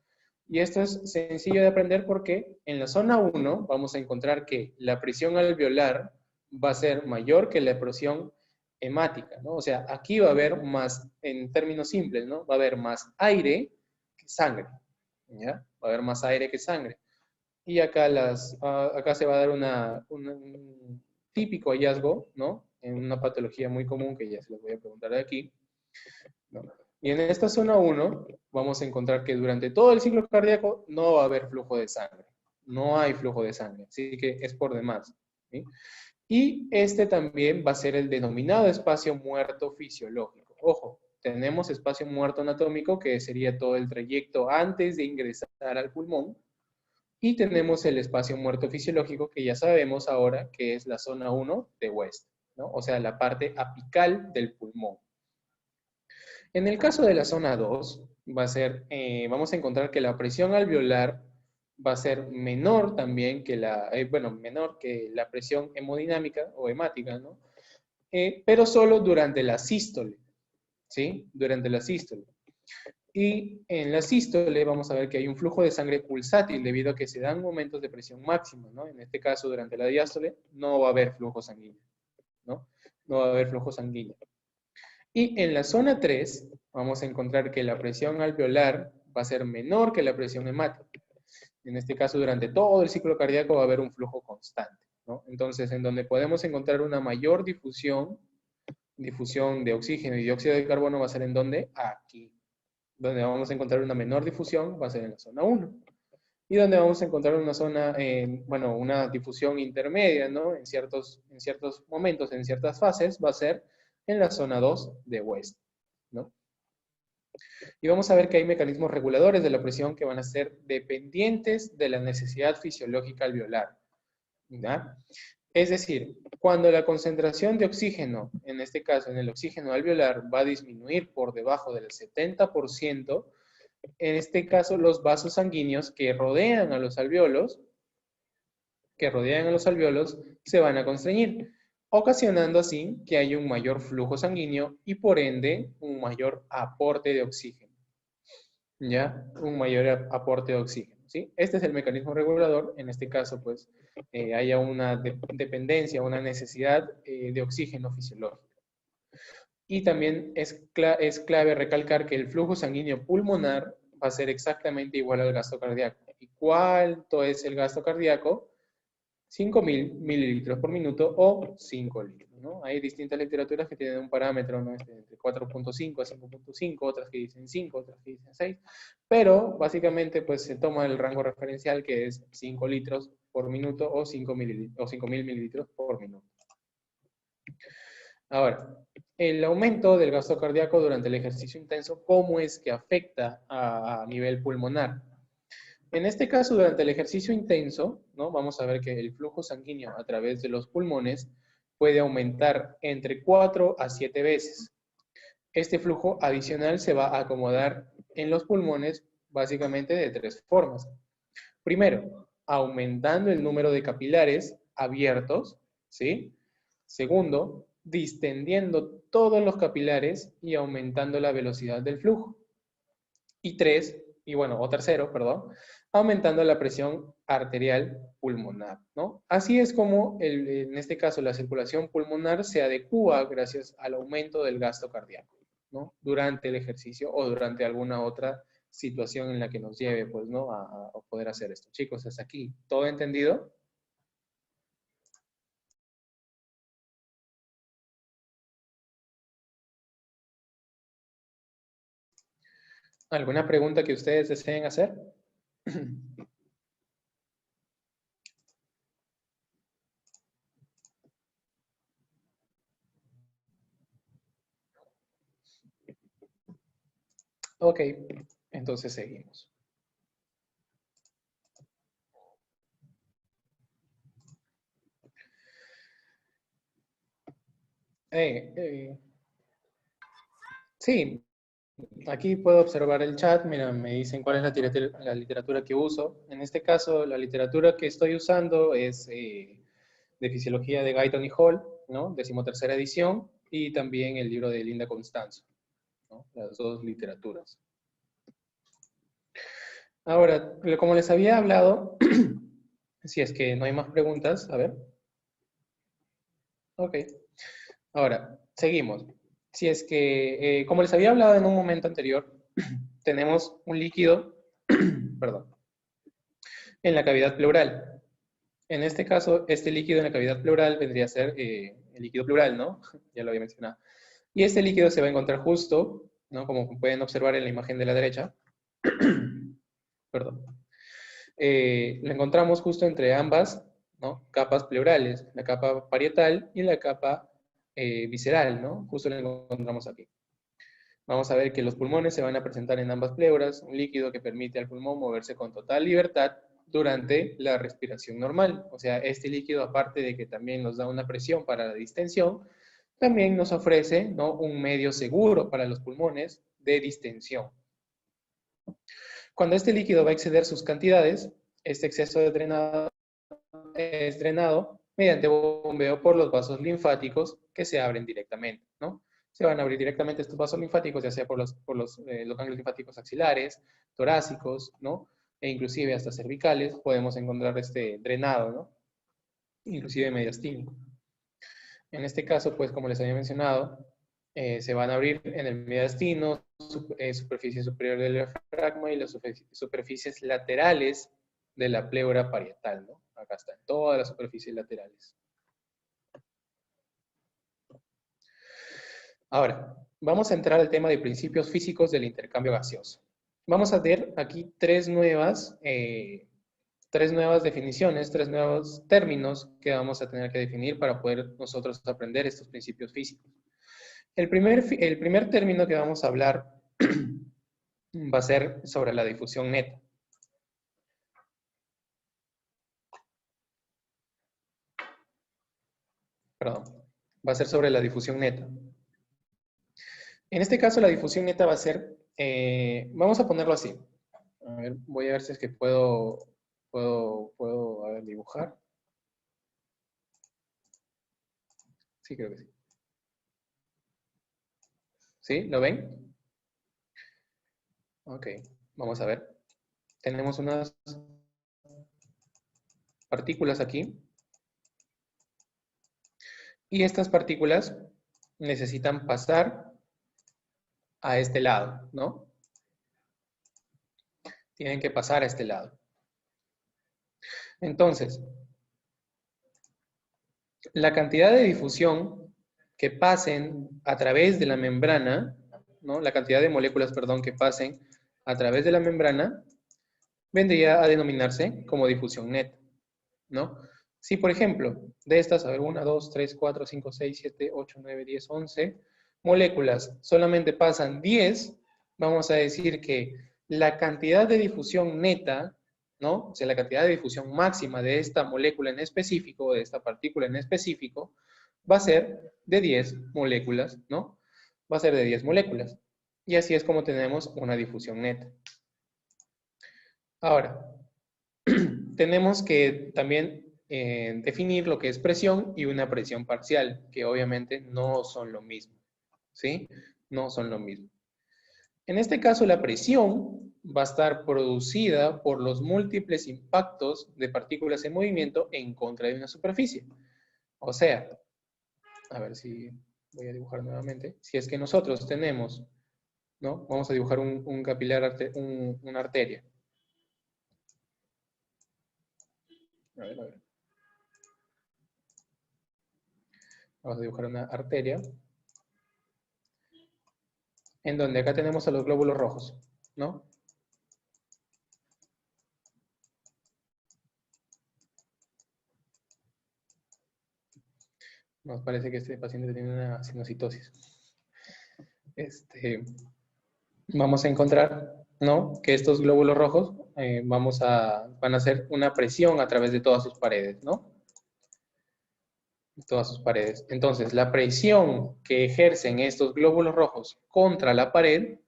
Y esto es sencillo de aprender porque en la zona 1 vamos a encontrar que la presión alveolar va a ser mayor que la presión hemática, ¿no? O sea, aquí va a haber más, en términos simples, ¿no? Va a haber más aire que sangre, ¿ya? Va a haber más aire que sangre. Y acá, acá se va a dar un típico hallazgo, ¿no? En una patología muy común que ya se los voy a preguntar de aquí, ¿no? Y en esta zona 1 vamos a encontrar que durante todo el ciclo cardíaco no va a haber flujo de sangre. No hay flujo de sangre, así que es por demás, ¿sí? Y este también va a ser el denominado espacio muerto fisiológico. Ojo, tenemos espacio muerto anatómico, que sería todo el trayecto antes de ingresar al pulmón, y tenemos el espacio muerto fisiológico, que ya sabemos ahora que es la zona 1 de West, ¿no? O sea, la parte apical del pulmón. En el caso de la zona 2, vamos a encontrar que la presión alveolar va a ser menor también que menor que la presión hemodinámica o hemática, ¿no? Pero solo durante la sístole, ¿sí? Durante la sístole. Y en la sístole vamos a ver que hay un flujo de sangre pulsátil debido a que se dan momentos de presión máxima, ¿no? En este caso, durante la diástole, no va a haber flujo sanguíneo, ¿no? No va a haber flujo sanguíneo. Y en la zona 3 vamos a encontrar que la presión alveolar va a ser menor que la presión hemática. En este caso, durante todo el ciclo cardíaco va a haber un flujo constante, ¿no? Entonces, en donde podemos encontrar una mayor difusión de oxígeno y dióxido de carbono va a ser en donde aquí. Donde vamos a encontrar una menor difusión va a ser en la zona 1. y donde vamos a encontrar una zona, bueno, una difusión intermedia, ¿no? En ciertos momentos, en ciertas fases, va a ser en la zona 2 de West, ¿no? Y vamos a ver que hay mecanismos reguladores de la presión que van a ser dependientes de la necesidad fisiológica alveolar, ¿ya? Es decir, cuando la concentración de oxígeno, en este caso en el oxígeno alveolar, va a disminuir por debajo del 70%, en este caso los vasos sanguíneos que rodean a los alveolos, se van a constreñir, ocasionando así que haya un mayor flujo sanguíneo y por ende un mayor aporte de oxígeno. ¿Ya? Un mayor aporte de oxígeno, ¿sí? Este es el mecanismo regulador. En este caso, pues, haya una dependencia, una necesidad de oxígeno fisiológico. Y también es clave recalcar que el flujo sanguíneo pulmonar va a ser exactamente igual al gasto cardíaco. ¿Y cuánto es el gasto cardíaco? 5.000 mililitros por minuto o 5 litros, ¿no? Hay distintas literaturas que tienen un parámetro, ¿no? Entre 4.5 a 5.5, otras que dicen 5, otras que dicen 6, pero básicamente pues se toma el rango referencial que es 5 litros por minuto o 5.000 mililitros por minuto. Ahora, el aumento del gasto cardíaco durante el ejercicio intenso, ¿cómo es que afecta a nivel pulmonar? En este caso, durante el ejercicio intenso, ¿no? Vamos a ver que el flujo sanguíneo a través de los pulmones puede aumentar entre 4 a 7 veces. Este flujo adicional se va a acomodar en los pulmones básicamente de 3 formas. Primero, aumentando el número de capilares abiertos, ¿sí? Segundo, distendiendo todos los capilares y aumentando la velocidad del flujo. Y tercero, perdón, aumentando la presión arterial pulmonar, ¿no? Así es como, en este caso, la circulación pulmonar se adecúa gracias al aumento del gasto cardíaco, ¿no? Durante el ejercicio o durante alguna otra situación en la que nos lleve, pues, ¿no? A poder hacer esto. Chicos, hasta aquí, ¿todo entendido? ¿Alguna pregunta que ustedes deseen hacer? Ok, entonces seguimos. Sí, aquí puedo observar el chat. Mira, me dicen cuál es la literatura que uso. En este caso, la literatura que estoy usando es de Fisiología de Guyton y Hall, ¿no? 13ª edición, y también el libro de Linda Constanzo, ¿no? Las dos literaturas. Ahora, como les había hablado, si es que no hay más preguntas, a ver. Ok. Ahora, seguimos. Si es que, como les había hablado en un momento anterior, tenemos un líquido, perdón, en la cavidad pleural. En este caso, este líquido en la cavidad pleural vendría a ser el líquido pleural, ¿no? Ya lo había mencionado. Y este líquido se va a encontrar justo, ¿no? Como pueden observar en la imagen de la derecha. Perdón. Lo encontramos justo entre ambas, ¿no? Capas pleurales, la capa parietal y la capa visceral, ¿no? Justo lo encontramos aquí. Vamos a ver que los pulmones se van a presentar en ambas pleuras, un líquido que permite al pulmón moverse con total libertad durante la respiración normal. O sea, este líquido, aparte de que también nos da una presión para la distensión, también nos ofrece, ¿no? Un medio seguro para los pulmones de distensión. Cuando este líquido va a exceder sus cantidades, este exceso de drenado es drenado mediante bombeo por los vasos linfáticos que se abren directamente, ¿no? Se van a abrir directamente estos vasos linfáticos, ya sea por los ganglios linfáticos axilares, torácicos, ¿no? E inclusive hasta cervicales, podemos encontrar este drenado, ¿no? Inclusive mediastínico. En este caso, pues como les había mencionado, se van a abrir en el mediastino, superficie superior del diafragma y las superficies laterales de la pleura parietal, ¿no? Acá están todas las superficies laterales. Ahora, vamos a entrar al tema de principios físicos del intercambio gaseoso. Vamos a ver aquí tres nuevas tres nuevas definiciones, tres nuevos términos que vamos a tener que definir para poder nosotros aprender estos principios físicos. El primer término que vamos a hablar va a ser sobre la difusión neta. Perdón, va a ser sobre la difusión neta. En este caso, la difusión neta va a ser, vamos a ponerlo así. A ver, voy a ver si es que puedo a ver, dibujar. Sí, creo que sí. ¿Sí? ¿Lo ven? Ok, vamos a ver. Tenemos unas partículas aquí. Y estas partículas necesitan pasar a este lado, ¿no? Tienen que pasar a este lado. Entonces, la cantidad de difusión que pasen a través de la membrana, ¿no? La cantidad de moléculas, perdón, que pasen a través de la membrana, vendría a denominarse como difusión neta, ¿no? Si, por ejemplo, de estas, a ver, 1, 2, 3, 4, 5, 6, 7, 8, 9, 10, 11 moléculas, solamente pasan 10, vamos a decir que la cantidad de difusión neta, ¿no? O sea, la cantidad de difusión máxima de esta molécula en específico, de esta partícula en específico, va a ser de 10 moléculas, ¿no? Va a ser de 10 moléculas. Y así es como tenemos una difusión neta. Ahora, tenemos que también definir lo que es presión y una presión parcial, que obviamente no son lo mismo, ¿sí? No son lo mismo. En este caso, la presión va a estar producida por los múltiples impactos de partículas en movimiento en contra de una superficie. O sea, a ver si voy a dibujar nuevamente. Si es que nosotros tenemos, ¿no? Vamos a dibujar un capilar, una arteria. A ver, a ver. Vamos a dibujar una arteria. En donde acá tenemos a los glóbulos rojos, ¿no? Nos parece que este paciente tiene una sinusitis. Vamos a encontrar, ¿no? Que estos glóbulos rojos van a hacer una presión a través de todas sus paredes, ¿no? Todas sus paredes. Entonces, la presión que ejercen estos glóbulos rojos contra la pared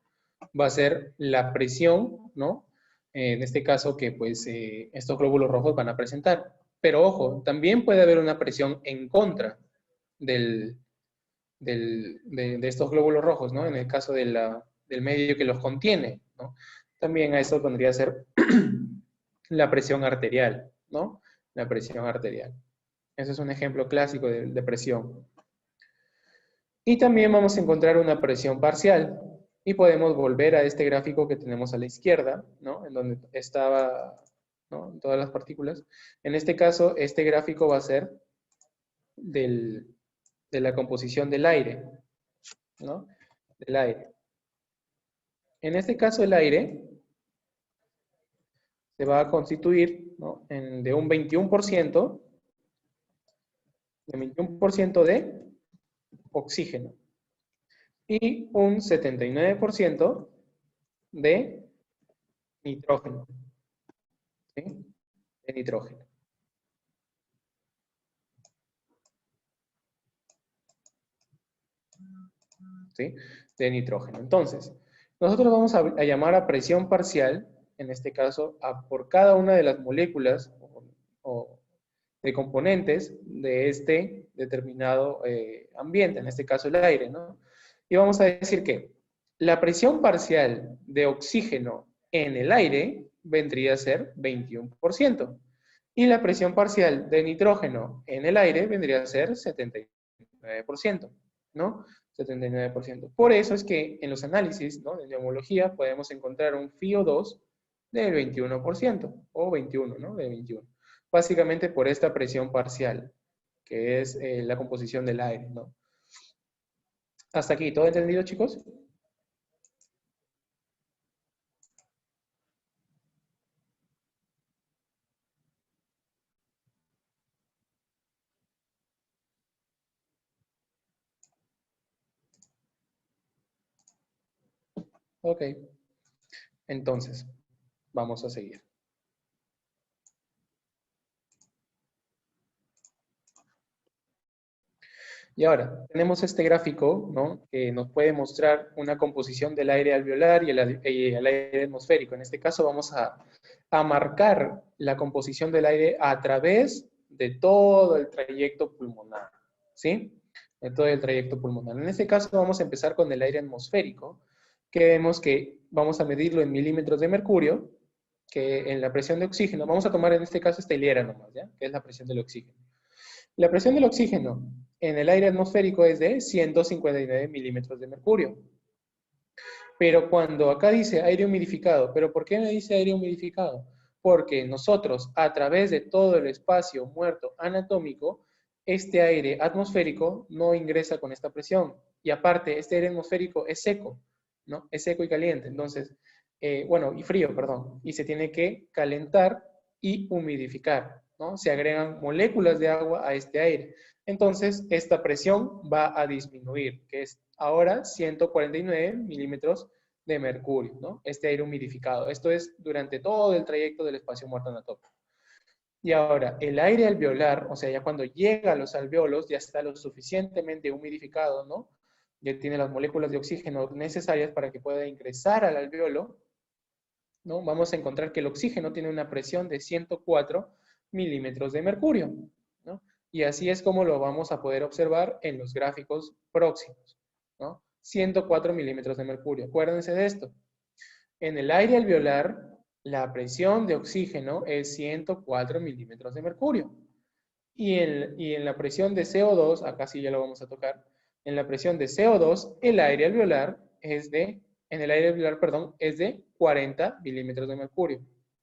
va a ser la presión, ¿no? En este caso que pues estos glóbulos rojos van a presentar. Pero ojo, también puede haber una presión en contra de estos glóbulos rojos, ¿no? En el caso del medio que los contiene, ¿no? También a eso vendría a ser la presión arterial, ¿no? La presión arterial. Ese es un ejemplo clásico de presión. Y también vamos a encontrar una presión parcial. Y podemos volver a este gráfico que tenemos a la izquierda, ¿no? En donde estaba, ¿no? Todas las partículas. En este caso, este gráfico va a ser de la composición del aire, ¿no? Del aire. En este caso, el aire se va a constituir, ¿no? de un 21%, de oxígeno y un 79% de nitrógeno. ¿Sí? De nitrógeno. ¿Sí? De nitrógeno. Entonces, nosotros vamos a llamar a presión parcial, en este caso, por cada una de las moléculas o de componentes de este determinado ambiente, en este caso el aire, ¿no? Y vamos a decir que la presión parcial de oxígeno en el aire vendría a ser 21%. Y la presión parcial de nitrógeno en el aire vendría a ser 79%, ¿no? 79%. Por eso es que en los análisis, ¿no? De neumología podemos encontrar un FiO2 del 21%, o 21, ¿no? De 21. Básicamente por esta presión parcial, que es la composición del aire, ¿no? Hasta aquí, ¿todo entendido, chicos? Ok. Entonces, vamos a seguir. Y ahora, tenemos este gráfico, ¿no? Que nos puede mostrar una composición del aire alveolar y el aire atmosférico. En este caso vamos a marcar la composición del aire a través de todo el trayecto pulmonar, ¿sí? De todo el trayecto pulmonar. En este caso vamos a empezar con el aire atmosférico, que vemos que vamos a medirlo en milímetros de mercurio, que en la presión de oxígeno, vamos a tomar en este caso esta hilera nomás, ¿ya? Que es la presión del oxígeno. La presión del oxígeno en el aire atmosférico es de 159 milímetros de mercurio. Pero cuando acá dice aire humidificado, ¿pero por qué me dice aire humidificado? Porque nosotros, a través de todo el espacio muerto anatómico, este aire atmosférico no ingresa con esta presión. Y aparte, este aire atmosférico es seco, ¿no? Es seco y caliente. Entonces, bueno, y frío, perdón. Y se tiene que calentar y humidificar, ¿no? Se agregan moléculas de agua a este aire. Entonces, esta presión va a disminuir, que es ahora 149 milímetros de mercurio, ¿no? Este aire humidificado. Esto es durante todo el trayecto del espacio muerto anatómico. Y ahora, el aire alveolar, o sea, ya cuando llega a los alveolos, ya está lo suficientemente humidificado, ¿no? Ya tiene las moléculas de oxígeno necesarias para que pueda ingresar al alveolo, ¿no? Vamos a encontrar que el oxígeno tiene una presión de 104 milímetros de mercurio, ¿no? Y así es como lo vamos a poder observar en los gráficos próximos, ¿no? 104 milímetros de mercurio. Acuérdense de esto. En el aire alveolar, la presión de oxígeno es 104 milímetros de mercurio. Y en la presión de CO2, acá sí ya lo vamos a tocar, en la presión de CO2, el aire alveolar es de, en el aire alveolar, perdón, es de 40 milímetros de mercurio.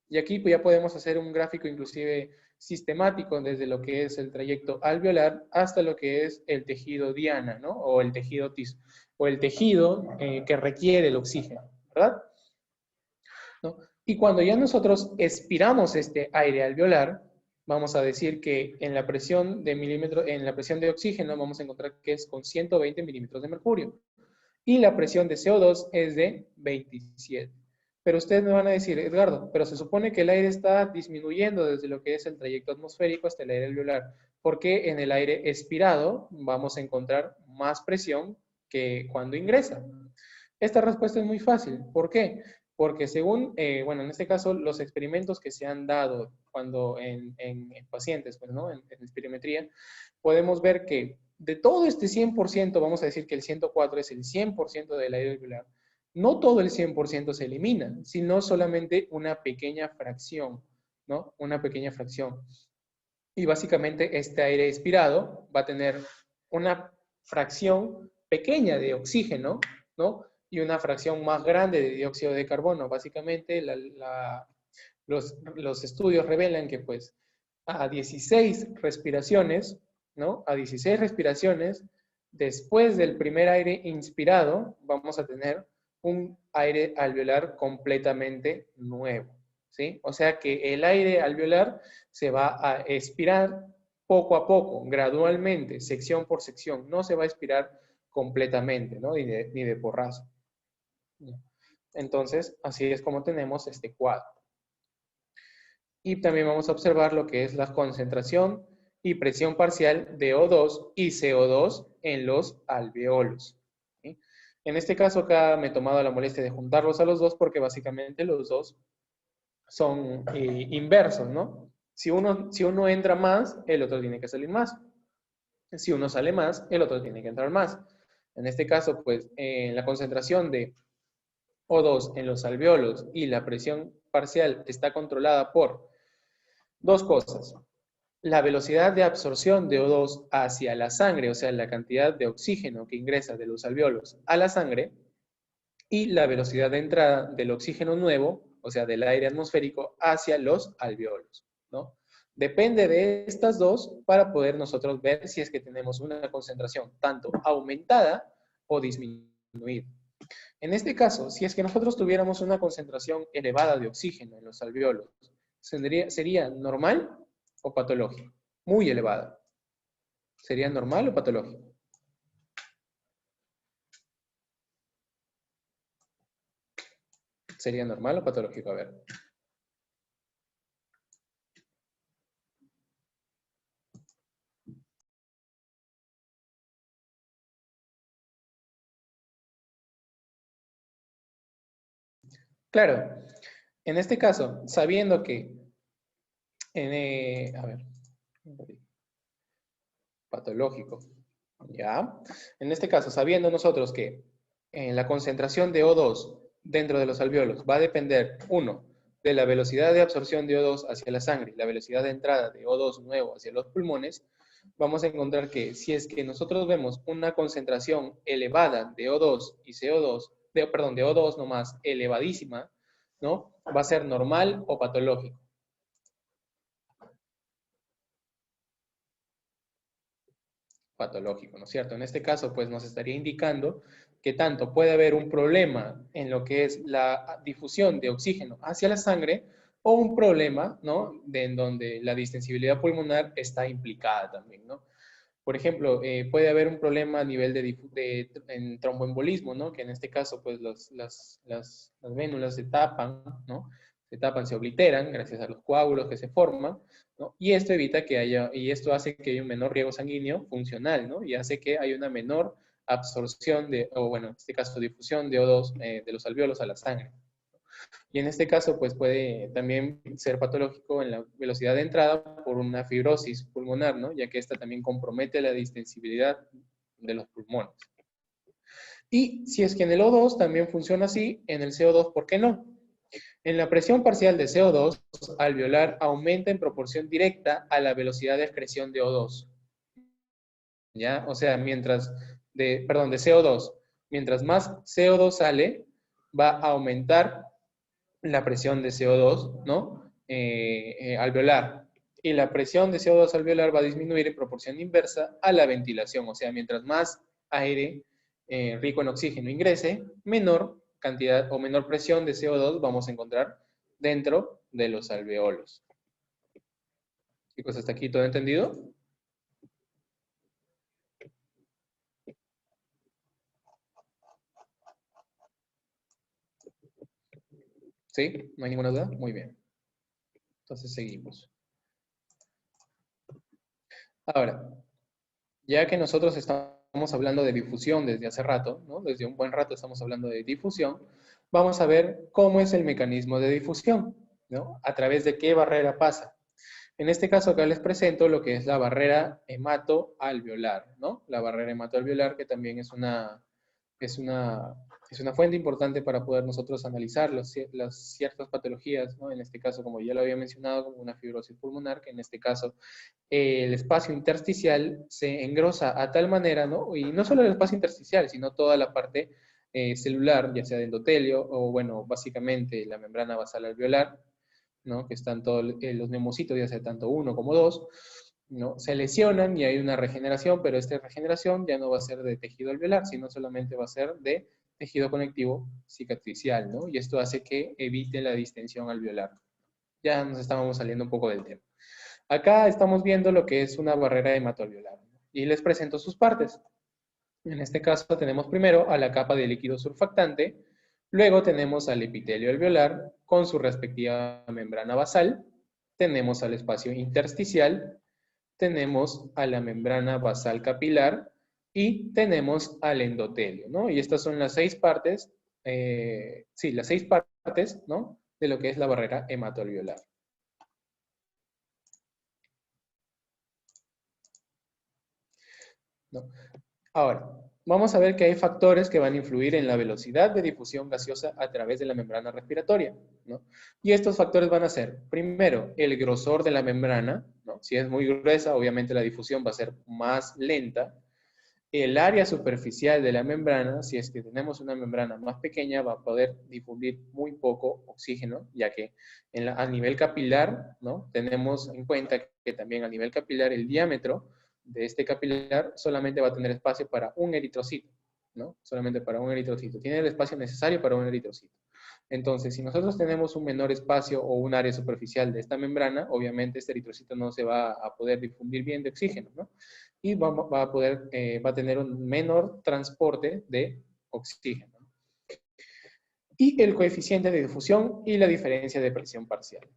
Y aquí pues, ya podemos hacer un gráfico inclusive sistemático desde lo que es el trayecto alveolar hasta lo que es el tejido diana, ¿no? O el tejido tiso, o el tejido que requiere el oxígeno, ¿verdad? ¿No? Y cuando ya nosotros expiramos este aire alveolar, vamos a decir que en la presión de en la presión de oxígeno vamos a encontrar que es con 120 milímetros de mercurio. Y la presión de CO2 es de 27. Pero ustedes me van a decir, Edgardo, pero se supone que el aire está disminuyendo desde lo que es el trayecto atmosférico hasta el aire alveolar. ¿Por qué en el aire expirado vamos a encontrar más presión que cuando ingresa? Esta respuesta es muy fácil. ¿Por qué? Porque según, bueno, en este caso, los experimentos que se han dado cuando en pacientes, pues, ¿no? En espirometría, podemos ver que de todo este 100%, vamos a decir que el 104 es el 100% del aire alveolar, no todo el 100% se elimina, sino solamente una pequeña fracción, ¿no? Una pequeña fracción. Y básicamente este aire expirado va a tener una fracción pequeña de oxígeno, ¿no? Y una fracción más grande de dióxido de carbono. Básicamente los estudios revelan que pues a 16 respiraciones, ¿no? A 16 respiraciones, después del primer aire inspirado, vamos a tener un aire alveolar completamente nuevo, ¿sí? O sea que el aire alveolar se va a expirar poco a poco, gradualmente, sección por sección. No se va a expirar completamente, ¿no? Ni de porrazo. Entonces, así es como tenemos este cuadro. Y también vamos a observar lo que es la concentración y presión parcial de O2 y CO2 en los alveolos. ¿Sí? En este caso acá me he tomado la molestia de juntarlos a los dos porque básicamente los dos son inversos, ¿no? Si uno entra más, el otro tiene que salir más. Si uno sale más, el otro tiene que entrar más. En este caso, pues, la concentración de O2 en los alveolos y la presión parcial está controlada por dos cosas. La velocidad de absorción de O2 hacia la sangre, o sea, la cantidad de oxígeno que ingresa de los alveolos a la sangre, y la velocidad de entrada del oxígeno nuevo, o sea, del aire atmosférico, hacia los alveolos, ¿no? Depende de estas dos para poder nosotros ver si es que tenemos una concentración tanto aumentada o disminuida. En este caso, si es que nosotros tuviéramos una concentración elevada de oxígeno en los alveolos, ¿sería normal o patológico? Muy elevada. ¿Sería normal o patológico? ¿Sería normal o patológico? A ver. Claro, en este caso, sabiendo que, a ver, patológico, ¿ya? En este caso, sabiendo nosotros que la concentración de O2 dentro de los alvéolos va a depender, uno, de la velocidad de absorción de O2 hacia la sangre, la velocidad de entrada de O2 nuevo hacia los pulmones, vamos a encontrar que si es que nosotros vemos una concentración elevada de O2 y CO2, perdón, de O2 nomás, elevadísima, ¿no? Va a ser normal o patológico. Patológico, ¿no es cierto? En este caso, pues nos estaría indicando que tanto puede haber un problema en lo que es la difusión de oxígeno hacia la sangre o un problema, ¿no? En donde la distensibilidad pulmonar está implicada también, ¿no? Por ejemplo, puede haber un problema a nivel en tromboembolismo, ¿no? Que en este caso, pues las vénulas se tapan, ¿no? Se tapan, se obliteran gracias a los coágulos que se forman, ¿no? Y esto evita que haya, y esto hace que haya un menor riego sanguíneo funcional, ¿no? Y hace que haya una menor absorción o bueno, en este caso difusión de O2 de los alvéolos a la sangre. Y en este caso, pues puede también ser patológico en la velocidad de entrada por una fibrosis pulmonar, ¿no? Ya que esta también compromete la distensibilidad de los pulmones. Y si es que en el O2 también funciona así, en el CO2, ¿por qué no? En la presión parcial de CO2, alveolar aumenta en proporción directa a la velocidad de excreción de O2. ¿Ya? O sea, de CO2. Mientras más CO2 sale, va a aumentar la presión de CO2, ¿no? Alveolar. Y la presión de CO2 alveolar va a disminuir en proporción inversa a la ventilación. O sea, mientras más aire rico en oxígeno ingrese, menor cantidad o menor presión de CO2 vamos a encontrar dentro de los alveolos. Chicos, ¿hasta aquí todo entendido? ¿Sí? ¿No hay ninguna duda? Muy bien. Entonces seguimos. Ahora, ya que nosotros estamos hablando de difusión desde hace rato, ¿no? Desde un buen rato estamos hablando de difusión, vamos a ver cómo es el mecanismo de difusión, ¿no? A través de qué barrera pasa. En este caso acá les presento lo que es la barrera hematoalveolar, ¿no? La barrera hematoalveolar que también es una fuente importante para poder nosotros analizar las ciertas patologías, ¿no? En este caso, como ya lo había mencionado, como una fibrosis pulmonar, que en este caso el espacio intersticial se engrosa a tal manera, ¿no? Y no solo el espacio intersticial, sino toda la parte celular, ya sea de endotelio o, bueno, básicamente la membrana basal alveolar, ¿no? Que están todos los neumocitos, ya sea tanto uno como dos, ¿no? Se lesionan y hay una regeneración, pero esta regeneración ya no va a ser de tejido alveolar, sino solamente va a ser de tejido conectivo cicatricial, ¿no? Y esto hace que evite la distensión alveolar. Ya nos estábamos saliendo un poco del tema. Acá estamos viendo lo que es una barrera hematoalveolar, ¿no? Y les presento sus partes. En este caso tenemos primero a la capa de líquido surfactante, luego tenemos al epitelio alveolar con su respectiva membrana basal, tenemos al espacio intersticial, tenemos a la membrana basal capilar y tenemos al endotelio, ¿no? Y estas son las 6 partes, las 6 partes, ¿no? De lo que es la barrera hematoalveolar. ¿No? Ahora, vamos a ver que hay factores que van a influir en la velocidad de difusión gaseosa a través de la membrana respiratoria, ¿no? Y estos factores van a ser, primero, el grosor de la membrana, ¿no? Si es muy gruesa, obviamente la difusión va a ser más lenta. El área superficial de la membrana, si es que tenemos una membrana más pequeña, va a poder difundir muy poco oxígeno, ya que a nivel capilar, ¿no? Tenemos en cuenta que también a nivel capilar el diámetro de este capilar solamente va a tener espacio para un eritrocito, ¿no? Solamente para un eritrocito. Tiene el espacio necesario para un eritrocito. Entonces, si nosotros tenemos un menor espacio o un área superficial de esta membrana, obviamente este eritrocito no se va a poder difundir bien de oxígeno, ¿no? Y va a tener un menor transporte de oxígeno. y el coeficiente de difusión y la diferencia de presión parcial,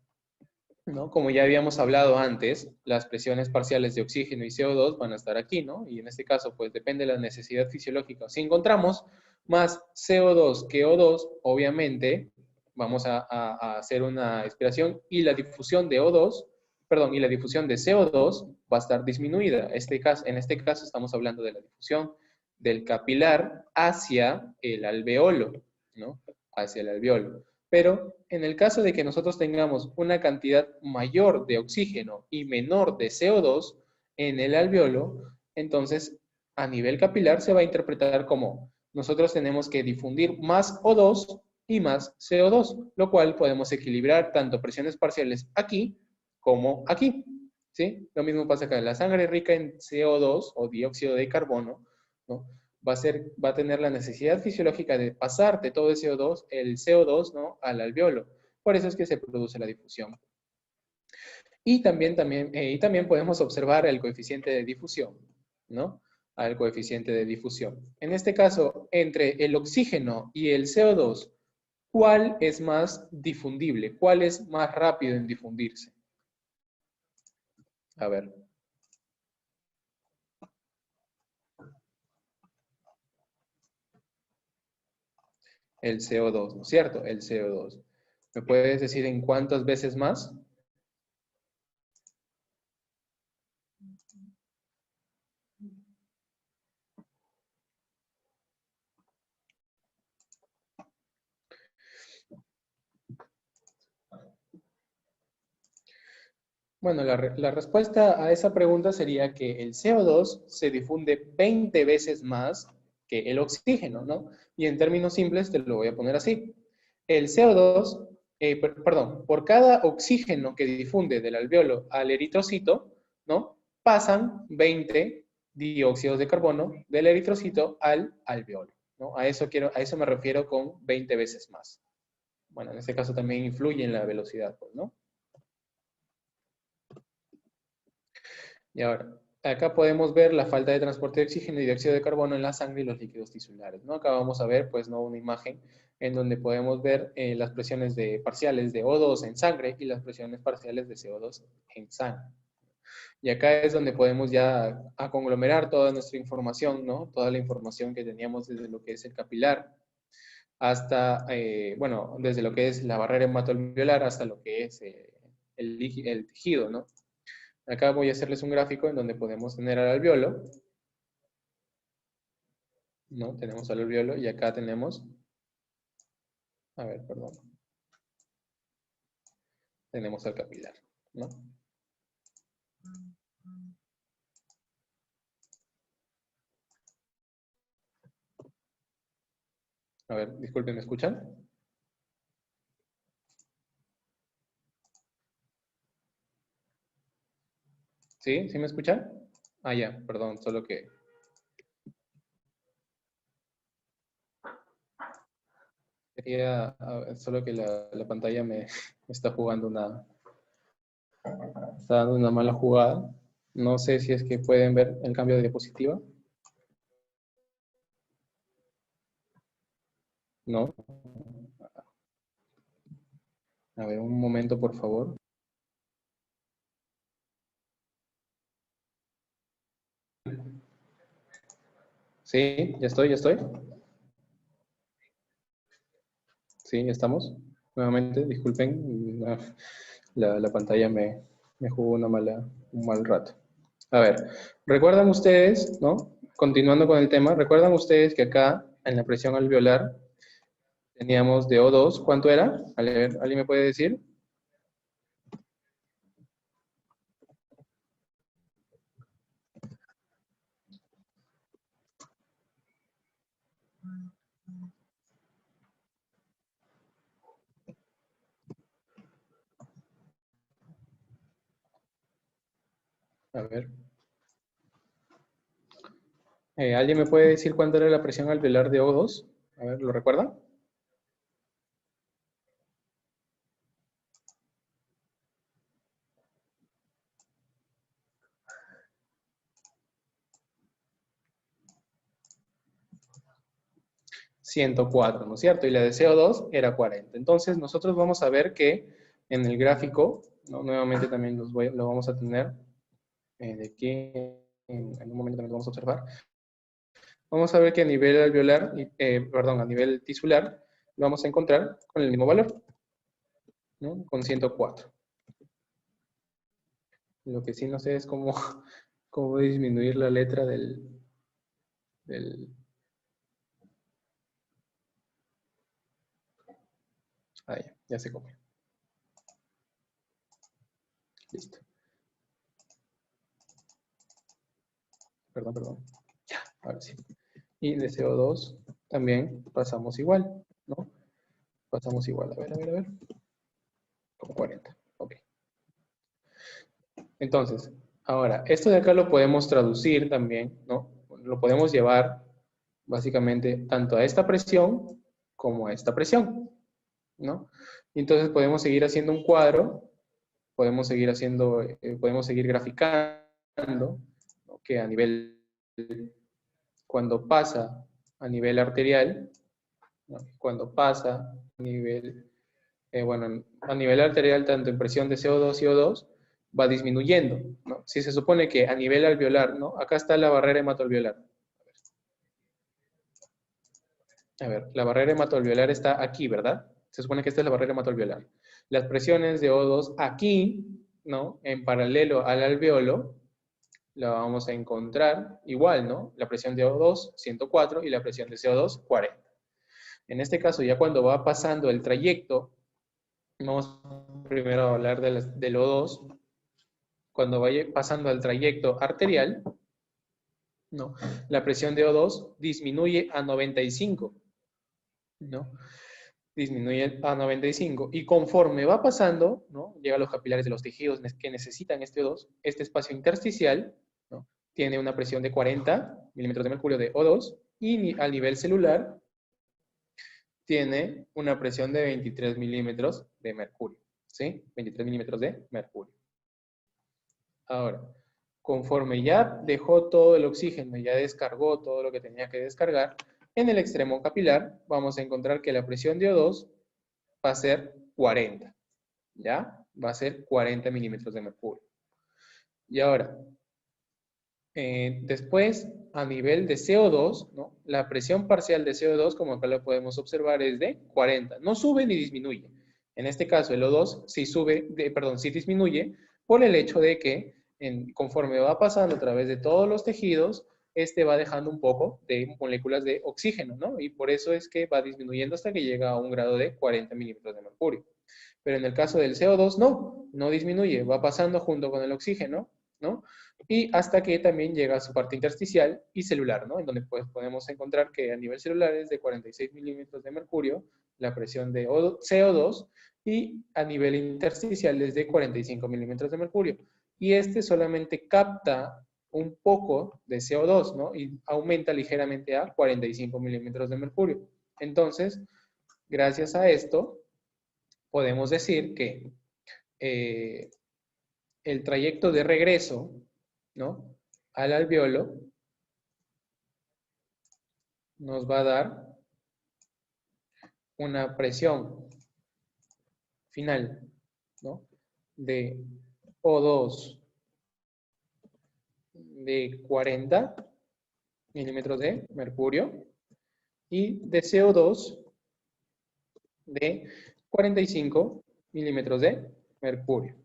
¿no? Como ya habíamos hablado antes, las presiones parciales de oxígeno y CO2 van a estar aquí, ¿no? Y en este caso, pues depende de la necesidad fisiológica. Si encontramos más CO2 que O2, obviamente, vamos a hacer una expiración y la difusión de O2, perdón, y la difusión de CO2 va a estar disminuida. En este caso estamos hablando de la difusión del capilar hacia el alveolo, ¿no? Hacia el alveolo. Pero en el caso de que nosotros tengamos una cantidad mayor de oxígeno y menor de CO2 en el alveolo, entonces a nivel capilar se va a interpretar como nosotros tenemos que difundir más O2 y más CO2, lo cual podemos equilibrar tanto presiones parciales aquí como aquí, ¿sí? Lo mismo pasa acá. La sangre rica en CO2 o dióxido de carbono, ¿no? Va a tener la necesidad fisiológica de pasar de todo el CO2, ¿no? Al alveolo. Por eso es que se produce la difusión. Y también podemos observar el coeficiente de difusión, ¿no? Al coeficiente de difusión. En este caso, entre el oxígeno y el CO2, ¿cuál es más difundible? ¿Cuál es más rápido en difundirse? A ver. El CO2, ¿no es cierto? El CO2. ¿Me puedes decir en cuántas veces más? Bueno, la respuesta a esa pregunta sería que el CO2 se difunde 20 veces más que el oxígeno, ¿no? Y en términos simples te lo voy a poner así. El CO2, perdón, por cada oxígeno que difunde del alveolo al eritrocito, ¿no? Pasan 20 dióxidos de carbono del eritrocito al alveolo, ¿no? A eso me refiero con 20 veces más. Bueno, en este caso también influye en la velocidad, pues, ¿no? Y ahora, acá podemos ver la falta de transporte de oxígeno y dióxido de carbono en la sangre y los líquidos tisulares, ¿no? Acá vamos a ver, pues, ¿no? Una imagen en donde podemos ver las presiones parciales de O2 en sangre y las presiones parciales de CO2 en sangre. Y acá es donde podemos ya conglomerar toda nuestra información, ¿no? Toda la información que teníamos desde lo que es el capilar hasta, bueno, desde lo que es la barrera hematoalveolar hasta lo que es el tejido, ¿no? Acá voy a hacerles un gráfico en donde podemos tener al alveolo, ¿no? Tenemos al alveolo y acá tenemos, a ver, perdón, tenemos al capilar, ¿no? A ver, disculpen, ¿me escuchan? ¿Sí? ¿Sí me escuchan? Ah, ya, perdón, solo que solo que la pantalla me está jugando está dando una mala jugada. No sé si es que pueden ver el cambio de diapositiva. ¿No? A ver, un momento, por favor. Sí, ya estoy, ya estoy. Sí, ya estamos. Nuevamente, disculpen, la pantalla me jugó un mal rato. A ver, recuerdan ustedes, ¿no? Continuando con el tema, recuerdan ustedes que acá en la presión alveolar teníamos de O2, ¿cuánto era? ¿Alguien me puede decir? A ver. ¿Alguien me puede decir cuánto era la presión alveolar de O2? A ver, ¿lo recuerdan? 104, ¿no es cierto? Y la de CO2 era 40. Entonces, nosotros vamos a ver que en el gráfico, ¿no? Nuevamente también lo vamos a tener de aquí, en un momento también lo vamos a observar. Vamos a ver que a nivel alveolar, a nivel tisular, lo vamos a encontrar con el mismo valor, ¿no? Con 104. Lo que sí no sé es cómo disminuir la letra del ya se cómo. Listo. Perdón. Ya, ahora sí. Y de CO2 también pasamos igual, ¿no? Pasamos igual. A ver. Como 40. Ok. Entonces, ahora, esto de acá lo podemos traducir también, ¿no? Lo podemos llevar básicamente tanto a esta presión como a esta presión, ¿no? Y entonces podemos seguir haciendo un cuadro, podemos seguir graficando, ¿no? Que a nivel, cuando pasa a nivel arterial, ¿no? Cuando pasa a nivel, a nivel arterial, tanto en presión de CO2 y O2, va disminuyendo, ¿no? Si se supone que a nivel alveolar, ¿no? Acá está la barrera hematoalveolar. A ver, la barrera hematoalveolar está aquí, ¿verdad? Se supone que esta es la barrera hematoalveolar. Las presiones de O2 aquí, ¿no? En paralelo al alveolo, la vamos a encontrar igual, ¿no? La presión de O2, 104, y la presión de CO2, 40. En este caso, ya cuando va pasando el trayecto, vamos primero a hablar del O2, cuando vaya pasando al trayecto arterial, ¿no? La presión de O2 disminuye a 95, ¿no? Disminuye a 95 y conforme va pasando, ¿no? Llega a los capilares de los tejidos que necesitan este O2, este espacio intersticial, ¿no? Tiene una presión de 40 milímetros de mercurio de O2 y a nivel celular tiene una presión de 23 milímetros de mercurio, ¿sí? 23 milímetros de mercurio. Ahora, conforme ya dejó todo el oxígeno, ya descargó todo lo que tenía que descargar, en el extremo capilar vamos a encontrar que la presión de O2 va a ser 40, ¿ya? Va a ser 40 milímetros de mercurio. Y ahora, después, a nivel de CO2, ¿no? La presión parcial de CO2, como acá lo podemos observar, es de 40. No sube ni disminuye. En este caso, el O2 sí disminuye por el hecho de que conforme va pasando a través de todos los tejidos, este va dejando un poco de moléculas de oxígeno, ¿no? Y por eso es que va disminuyendo hasta que llega a un grado de 40 milímetros de mercurio. Pero en el caso del CO2, no disminuye, va pasando junto con el oxígeno, ¿no? Y hasta que también llega a su parte intersticial y celular, ¿no? En donde pues podemos encontrar que a nivel celular es de 46 milímetros de mercurio, la presión de CO2, y a nivel intersticial es de 45 milímetros de mercurio. Y este solamente capta un poco de CO2, ¿no? Y aumenta ligeramente a 45 milímetros de mercurio. Entonces, gracias a esto, podemos decir que el trayecto de regreso, ¿no? Al alveolo nos va a dar una presión final, ¿no? De O2 de 40 milímetros de mercurio y de CO2 de 45 milímetros de mercurio.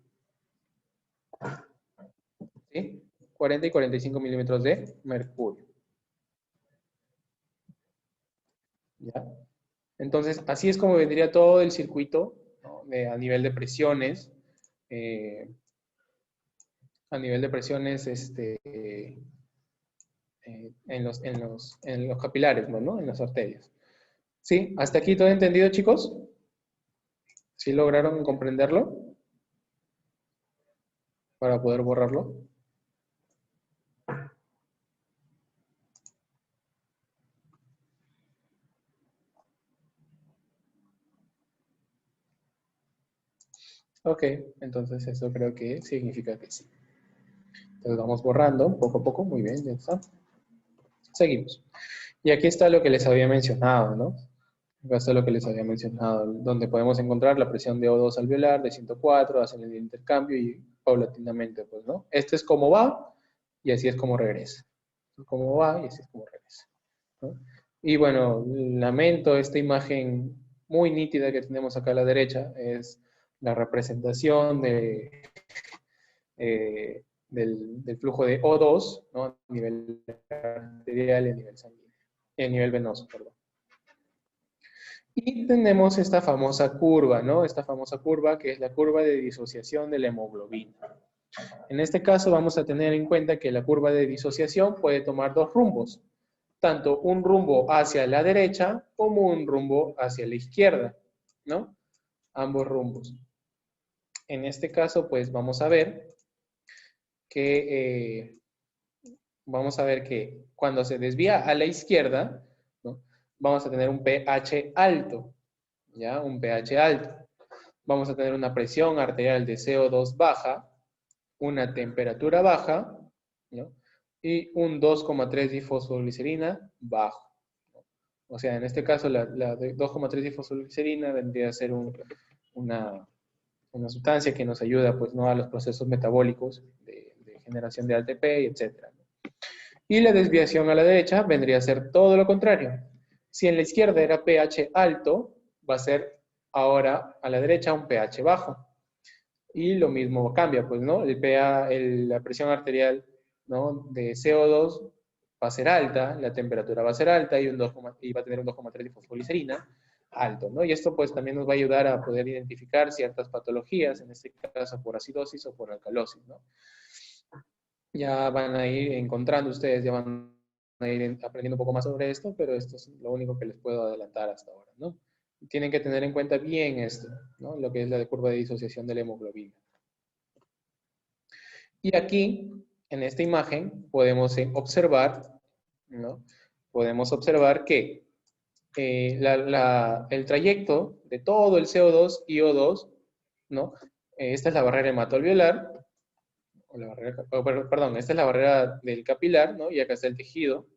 ¿Sí? 40 y 45 milímetros de mercurio. ¿Ya? Entonces, así es como vendría todo el circuito, ¿no? A nivel de presiones, en los capilares, ¿no? En las arterias. ¿Sí? ¿Hasta aquí todo entendido, chicos? ¿Sí lograron comprenderlo? Para poder borrarlo. Ok, entonces eso creo que significa que sí. Entonces vamos borrando poco a poco, muy bien, ya está. Seguimos. Y aquí está lo que les había mencionado, ¿no? Acá está lo que les había mencionado, donde podemos encontrar la presión de O2 alveolar de 104, hacen el intercambio y paulatinamente, pues, ¿no? Este es como va y así es como regresa. Cómo va y así es como regresa, ¿no? Y bueno, lamento esta imagen muy nítida que tenemos acá a la derecha, es la representación del flujo de O2, ¿no? A nivel arterial y a nivel sanguíneo, a nivel venoso, perdón. Y tenemos esta famosa curva, ¿no? Esta famosa curva que es la curva de disociación de la hemoglobina. En este caso vamos a tener en cuenta que la curva de disociación puede tomar dos rumbos, tanto un rumbo hacia la derecha como un rumbo hacia la izquierda, ¿no? Ambos rumbos. En este caso, pues vamos a ver que cuando se desvía a la izquierda, ¿no? Vamos a tener un pH alto, ¿ya? Un pH alto. Vamos a tener una presión arterial de CO2 baja, una temperatura baja, ¿no? Y un 2,3 difosforoglicerina bajo. O sea, en este caso la de 2,3 difosforoglicerina vendría a ser una sustancia que nos ayuda, pues, ¿no? A los procesos metabólicos de generación de ATP, etc. Y la desviación a la derecha vendría a ser todo lo contrario. Si en la izquierda era pH alto, va a ser ahora a la derecha un pH bajo. Y lo mismo cambia, pues, ¿no? La presión arterial, ¿no? De CO2 va a ser alta, la temperatura va a ser alta y va a tener un 2,3 de fosfoglicerina alto, ¿no? Y esto, pues, también nos va a ayudar a poder identificar ciertas patologías, en este caso por acidosis o por alcalosis, ¿no? Ya van a ir encontrando ustedes, ya van a ir aprendiendo un poco más sobre esto, pero esto es lo único que les puedo adelantar hasta ahora, ¿no? Tienen que tener en cuenta bien esto, ¿no? Lo que es la curva de disociación de la hemoglobina. Y aquí, en esta imagen, podemos observar, ¿no? Podemos observar que el trayecto de todo el CO2 y O2, ¿no? Esta es la barrera hematoalveolar, perdón, esta es la barrera del capilar, ¿no? Y acá está el tejido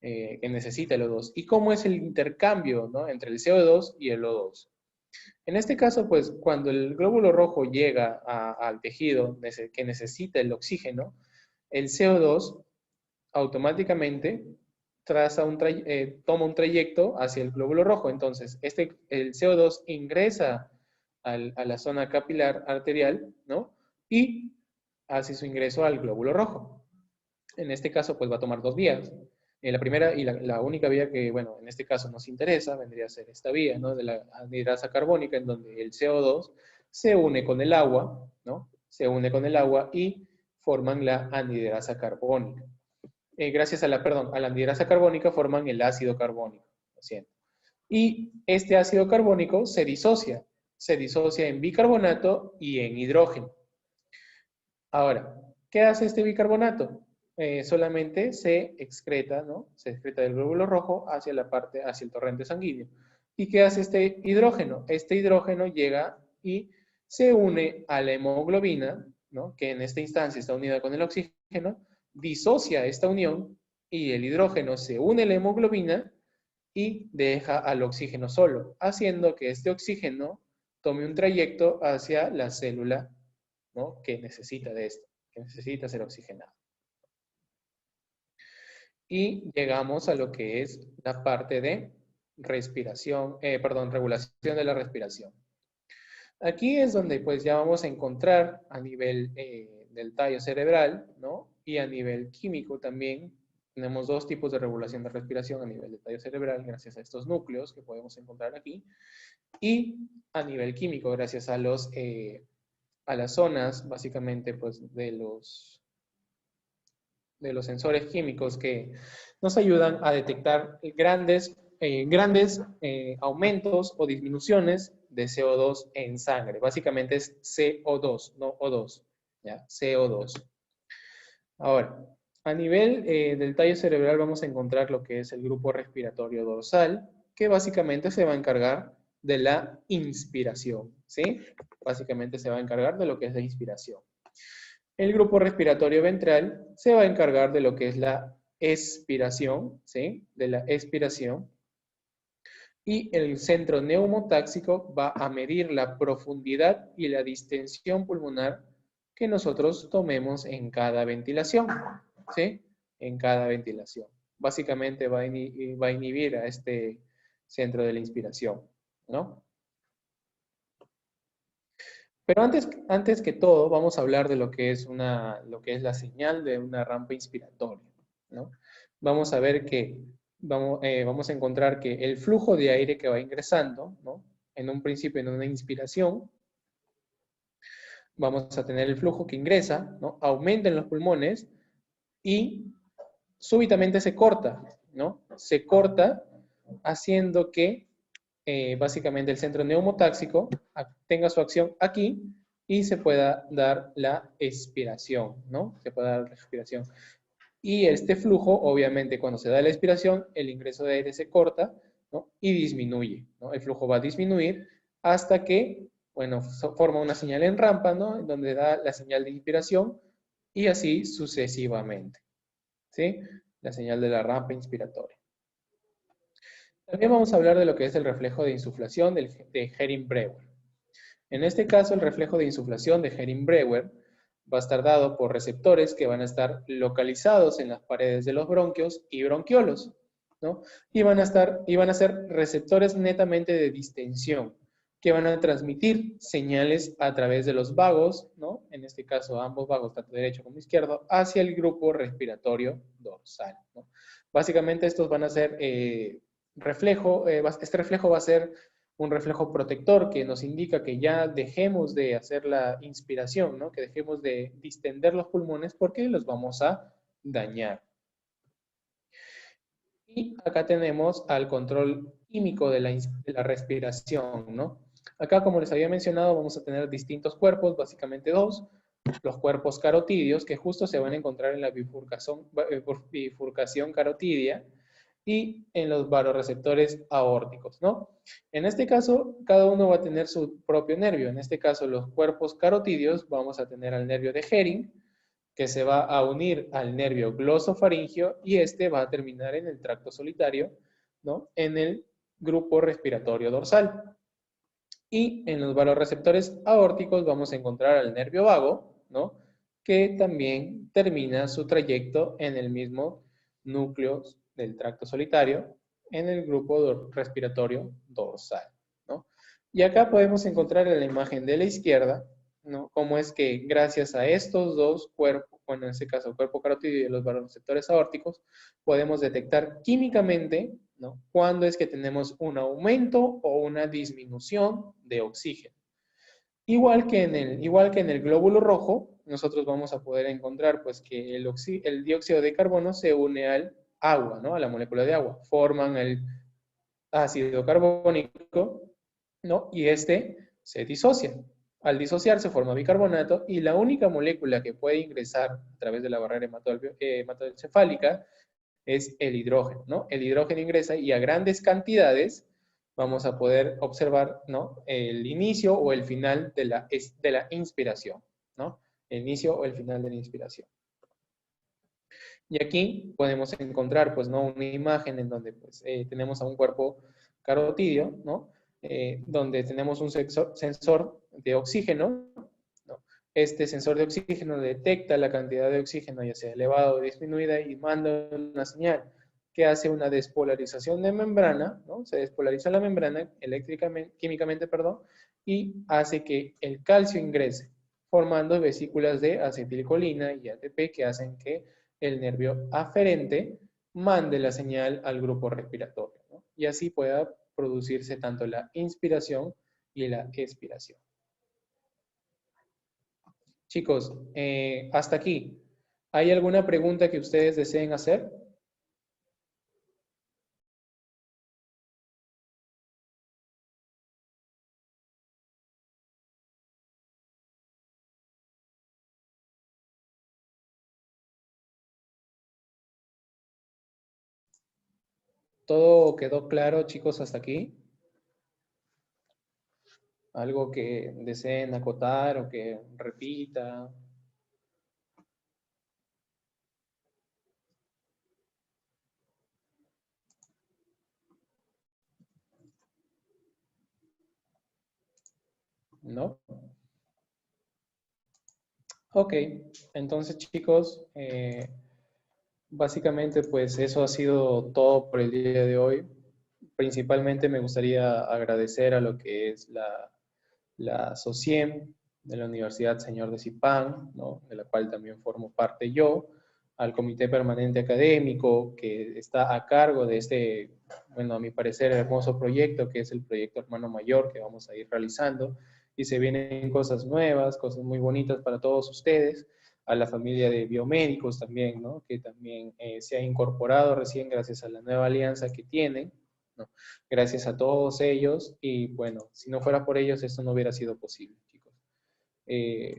que necesita el O2. ¿Y cómo es el intercambio, ¿no? Entre el CO2 y el O2? En este caso, pues, cuando el glóbulo rojo llega al tejido que necesita el oxígeno, el CO2 automáticamente toma un trayecto hacia el glóbulo rojo. Entonces, el CO2 ingresa a la zona capilar arterial, ¿no? Y hace su ingreso al glóbulo rojo. En este caso, pues va a tomar dos vías. La primera y la única vía que, bueno, en este caso nos interesa, vendría a ser esta vía, ¿no? De la anhidrasa carbónica, en donde el CO2 se une con el agua, ¿no? Se une con el agua y forman la anhidrasa carbónica. Gracias a la anhidrasa carbónica forman el ácido carbónico, lo siento. Y este ácido carbónico se disocia en bicarbonato y en hidrógeno. Ahora, ¿qué hace este bicarbonato? Solamente se excreta, ¿no? Se excreta del glóbulo rojo hacia el torrente sanguíneo. ¿Y qué hace este hidrógeno? Este hidrógeno llega y se une a la hemoglobina, ¿no? Que en esta instancia está unida con el oxígeno, disocia esta unión y el hidrógeno se une a la hemoglobina y deja al oxígeno solo, haciendo que este oxígeno tome un trayecto hacia la célula, ¿no? Que necesita de esto, que necesita ser oxigenado. Y llegamos a lo que es la parte de regulación de la respiración. Aquí es donde pues ya vamos a encontrar a nivel del tallo cerebral, ¿no? Y a nivel químico también tenemos dos tipos de regulación de respiración a nivel del tallo cerebral gracias a estos núcleos que podemos encontrar aquí. Y a nivel químico gracias a las zonas básicamente pues de los sensores químicos que nos ayudan a detectar grandes aumentos o disminuciones de CO2 en sangre. Básicamente es CO2, no O2, ¿ya? CO2. Ahora, a nivel del tallo cerebral vamos a encontrar lo que es el grupo respiratorio dorsal, que básicamente se va a encargar de la inspiración, ¿sí? Básicamente se va a encargar de lo que es la inspiración. El grupo respiratorio ventral se va a encargar de lo que es la expiración, ¿sí? De la expiración. Y el centro neumotáxico va a medir la profundidad y la distensión pulmonar que nosotros tomemos en cada ventilación, ¿sí? En cada ventilación. Básicamente va a inhibir a este centro de la inspiración, ¿no? Pero antes que todo, vamos a hablar de lo que es la señal de una rampa inspiratoria, ¿no? Vamos a ver que vamos a encontrar que el flujo de aire que va ingresando, ¿no? En un principio, en una inspiración, vamos a tener el flujo que ingresa, ¿no? Aumenta en los pulmones y súbitamente se corta, ¿no? Se corta haciendo que básicamente el centro neumotáxico tenga su acción aquí y se pueda dar la expiración, ¿no? Se pueda dar la expiración. Y este flujo, obviamente, cuando se da la expiración, el ingreso de aire se corta, ¿no? Y disminuye, ¿no? El flujo va a disminuir hasta que, bueno, forma una señal en rampa, ¿no? En donde da la señal de inspiración y así sucesivamente, ¿sí? La señal de la rampa inspiratoria. También vamos a hablar de lo que es el reflejo de insuflación de Hering-Breuer. En este caso, el reflejo de insuflación de Hering-Breuer va a estar dado por receptores que van a estar localizados en las paredes de los bronquios y bronquiolos, ¿no? Y van a ser receptores netamente de distensión, que van a transmitir señales a través de los vagos, ¿no? En este caso, ambos vagos, tanto derecho como izquierdo, hacia el grupo respiratorio dorsal, ¿no? Básicamente, estos van a ser este reflejo va a ser un reflejo protector que nos indica que ya dejemos de hacer la inspiración, ¿no? Que dejemos de distender los pulmones porque los vamos a dañar. Y acá tenemos al control químico de la respiración, ¿no? Acá, como les había mencionado, vamos a tener distintos cuerpos, básicamente dos. Los cuerpos carotídeos, que justo se van a encontrar en la bifurcación carotidia, y en los varoreceptores aórticos, ¿no? En este caso, cada uno va a tener su propio nervio. En este caso, los cuerpos carotídeos, vamos a tener al nervio de Hering, que se va a unir al nervio glosofaringio y este va a terminar en el tracto solitario, ¿no? En el grupo respiratorio dorsal. Y en los varoreceptores aórticos vamos a encontrar al nervio vago, ¿no? Que también termina su trayecto en el mismo núcleo del tracto solitario, en el grupo respiratorio dorsal, ¿no? Y acá podemos encontrar en la imagen de la izquierda, ¿no? Cómo es que gracias a estos dos cuerpos, bueno, en este caso el cuerpo carotídeo y los varoreceptores aórticos, podemos detectar químicamente, ¿no? Cuándo es que tenemos un aumento o una disminución de oxígeno. Igual que en el glóbulo rojo, nosotros vamos a poder encontrar pues, que el dióxido de carbono se une al agua, ¿no? A la molécula de agua. Forman el ácido carbónico, ¿no? Y este se disocia. Al disociar se forma bicarbonato y la única molécula que puede ingresar a través de la barrera hematoencefálica es el hidrógeno, ¿no? El hidrógeno ingresa y a grandes cantidades vamos a poder observar, ¿no? El inicio o el final de la inspiración, ¿no? El inicio o el final de la inspiración. Y aquí podemos encontrar, pues, ¿no? Una imagen en donde, pues, tenemos a un cuerpo carotídeo, ¿no? Donde tenemos un sensor de oxígeno, ¿no? Este sensor de oxígeno detecta la cantidad de oxígeno, ya sea elevada o disminuida, y manda una señal que hace una despolarización de membrana, ¿no? Se despolariza la membrana químicamente, perdón, y hace que el calcio ingrese, formando vesículas de acetilcolina y ATP que hacen que el nervio aferente mande la señal al grupo respiratorio, ¿no? Y así pueda producirse tanto la inspiración y la expiración. Chicos, hasta aquí. ¿Hay alguna pregunta que ustedes deseen hacer? ¿Todo quedó claro, chicos, hasta aquí? ¿Algo que deseen acotar o que repita? ¿no? Ok, entonces chicos, básicamente pues eso ha sido todo por el día de hoy. Principalmente me gustaría agradecer a lo que es la SOCIEM de la Universidad Señor de Zipán, ¿no? De la cual también formo parte yo, al Comité Permanente Académico que está a cargo de este, bueno, a mi parecer, hermoso proyecto, que es el proyecto Hermano Mayor que vamos a ir realizando, y se vienen cosas nuevas, cosas muy bonitas para todos ustedes, a la familia de biomédicos también, ¿no? Que también se ha incorporado recién gracias a la nueva alianza que tienen, ¿no? Gracias a todos ellos, y bueno, si no fuera por ellos, esto no hubiera sido posible, chicos. Eh,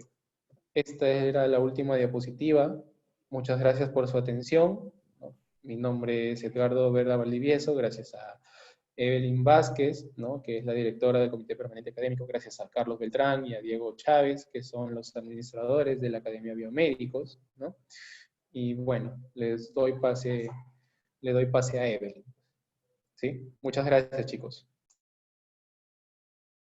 Esta era la última diapositiva. Muchas gracias por su atención, ¿no? Mi nombre es Edgardo Verda Valdivieso, gracias a Evelyn Vázquez, ¿no? Que es la directora del Comité Permanente Académico, gracias a Carlos Beltrán y a Diego Chávez, que son los administradores de la Academia Biomédicos, ¿no? Y bueno, le doy pase a Evelyn, ¿sí? Muchas gracias, chicos.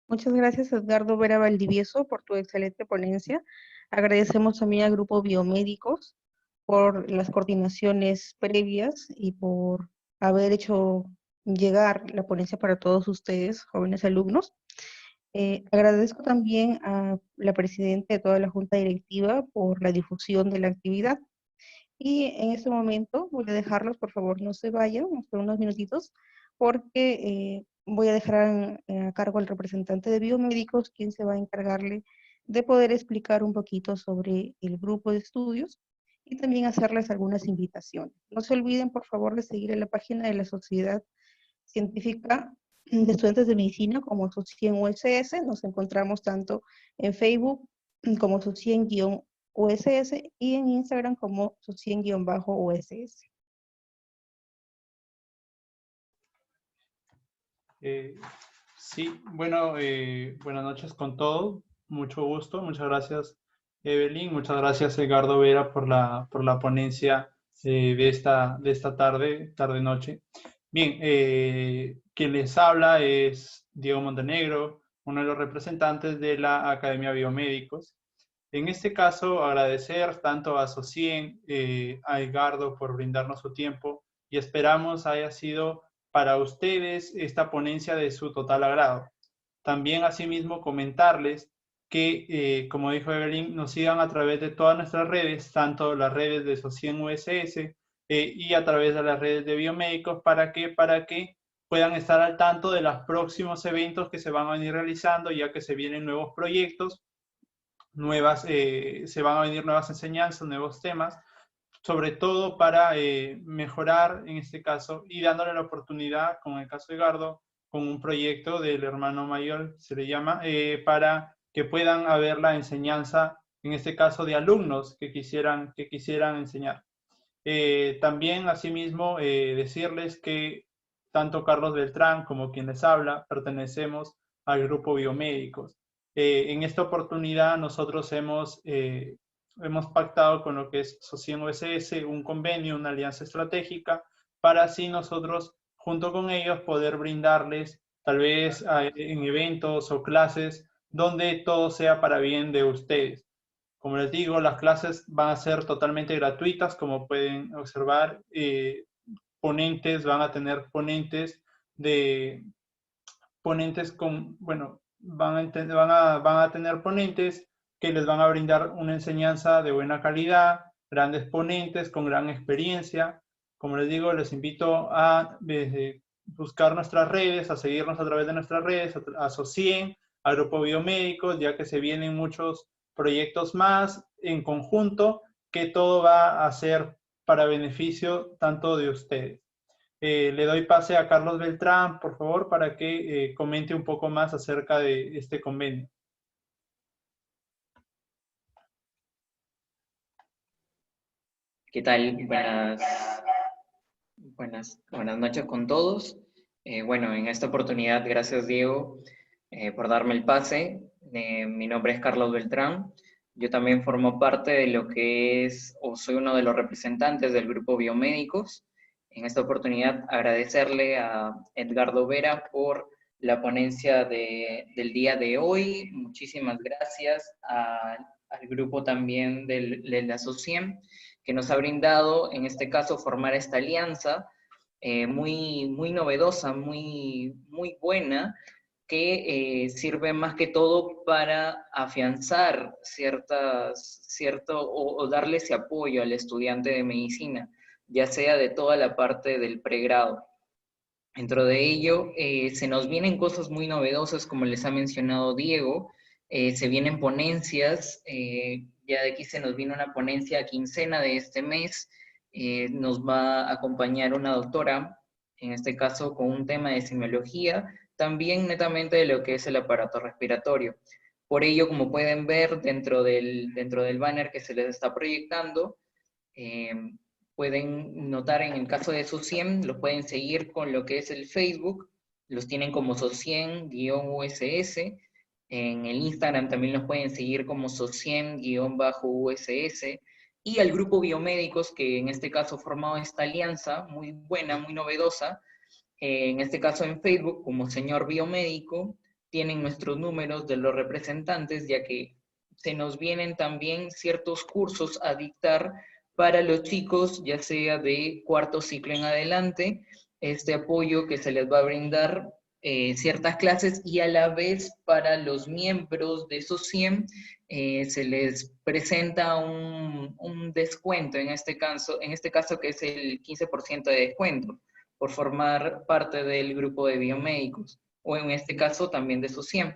Muchas gracias, Edgardo Vera Valdivieso, por tu excelente ponencia. Agradecemos también al Grupo Biomédicos por las coordinaciones previas y por haber hecho llegar la ponencia para todos ustedes, jóvenes alumnos. Agradezco también a la presidenta de toda la Junta Directiva por la difusión de la actividad. Y en este momento voy a dejarlos, por favor, no se vayan, por unos minutitos, porque voy a dejar a cargo al representante de biomédicos, quien se va a encargarle de poder explicar un poquito sobre el grupo de estudios y también hacerles algunas invitaciones. No se olviden, por favor, de seguir en la página de la Sociedad Científica de Estudiantes de Medicina como SOCIEN-USS. Nos encontramos tanto en Facebook como SOCIEN-USS y en Instagram como SOCIEN-USS. Sí, bueno, buenas noches con todos. Mucho gusto. Muchas gracias, Evelyn. Muchas gracias, Edgardo Vera, por la ponencia de esta tarde-noche. Bien, quien les habla es Diego Montenegro, uno de los representantes de la Academia Biomédicos. En este caso, agradecer tanto a SOCIEN, a Edgardo por brindarnos su tiempo, y esperamos haya sido para ustedes esta ponencia de su total agrado. También, asimismo, comentarles que, como dijo Evelyn, nos sigan a través de todas nuestras redes, tanto las redes de SOCIEN USS y a través de las redes de biomédicos, para que puedan estar al tanto de los próximos eventos que se van a venir realizando, ya que se vienen nuevos proyectos, se van a venir nuevas enseñanzas, nuevos temas, sobre todo para mejorar en este caso y dándole la oportunidad, como en el caso de Edgardo, con un proyecto del hermano mayor, se le llama, para que puedan haber la enseñanza, en este caso de alumnos que quisieran enseñar. También, asimismo, decirles que tanto Carlos Beltrán como quien les habla pertenecemos al grupo Biomédicos. En esta oportunidad nosotros hemos pactado con lo que es SOCIEN USS un convenio, una alianza estratégica, para así nosotros, junto con ellos, poder brindarles tal vez en eventos o clases donde todo sea para bien de ustedes. Como les digo, las clases van a ser totalmente gratuitas, como pueden observar. Van a tener ponentes con, bueno, van a tener ponentes que les van a brindar una enseñanza de buena calidad, grandes ponentes con gran experiencia. Como les digo, les invito a buscar nuestras redes, a seguirnos a través de nuestras redes, a SOCIEN, al Grupo Biomédicos, ya que se vienen muchos proyectos más en conjunto, que todo va a ser para beneficio tanto de ustedes. Le doy pase a Carlos Beltrán, por favor, para que comente un poco más acerca de este convenio. ¿Qué tal? Buenas noches con todos. Bueno, en esta oportunidad, gracias Diego por darme el pase. Mi nombre es Carlos Beltrán. Yo también formo parte de lo que es, o soy uno de los representantes del grupo Biomédicos. En esta oportunidad, agradecerle a Edgardo Vera por la ponencia del día de hoy. Muchísimas gracias al grupo también de la SOCIEM, que nos ha brindado, en este caso, formar esta alianza muy novedosa, muy buena, que sirve más que todo para afianzar o darle ese apoyo al estudiante de medicina, ya sea de toda la parte del pregrado. Dentro de ello, se nos vienen cosas muy novedosas, como les ha mencionado Diego, se vienen ponencias, ya de aquí se nos viene una ponencia quincena de este mes, nos va a acompañar una doctora, en este caso con un tema de semiología, también netamente de lo que es el aparato respiratorio. Por ello, como pueden ver dentro del banner que se les está proyectando, pueden notar en el caso de SOCIEM, los pueden seguir con lo que es el Facebook, los tienen como SOCIEM-USS, en el Instagram también los pueden seguir como SOCIEM-USS, y al grupo Biomédicos, que en este caso ha formado esta alianza muy buena, muy novedosa, en este caso en Facebook, como Señor Biomédico, tienen nuestros números de los representantes, ya que se nos vienen también ciertos cursos a dictar para los chicos, ya sea de cuarto ciclo en adelante, este apoyo que se les va a brindar ciertas clases, y a la vez para los miembros de SOCIEM se les presenta un descuento, en este caso que es el 15% de descuento, por formar parte del grupo de biomédicos, o en este caso también de SOCIEM.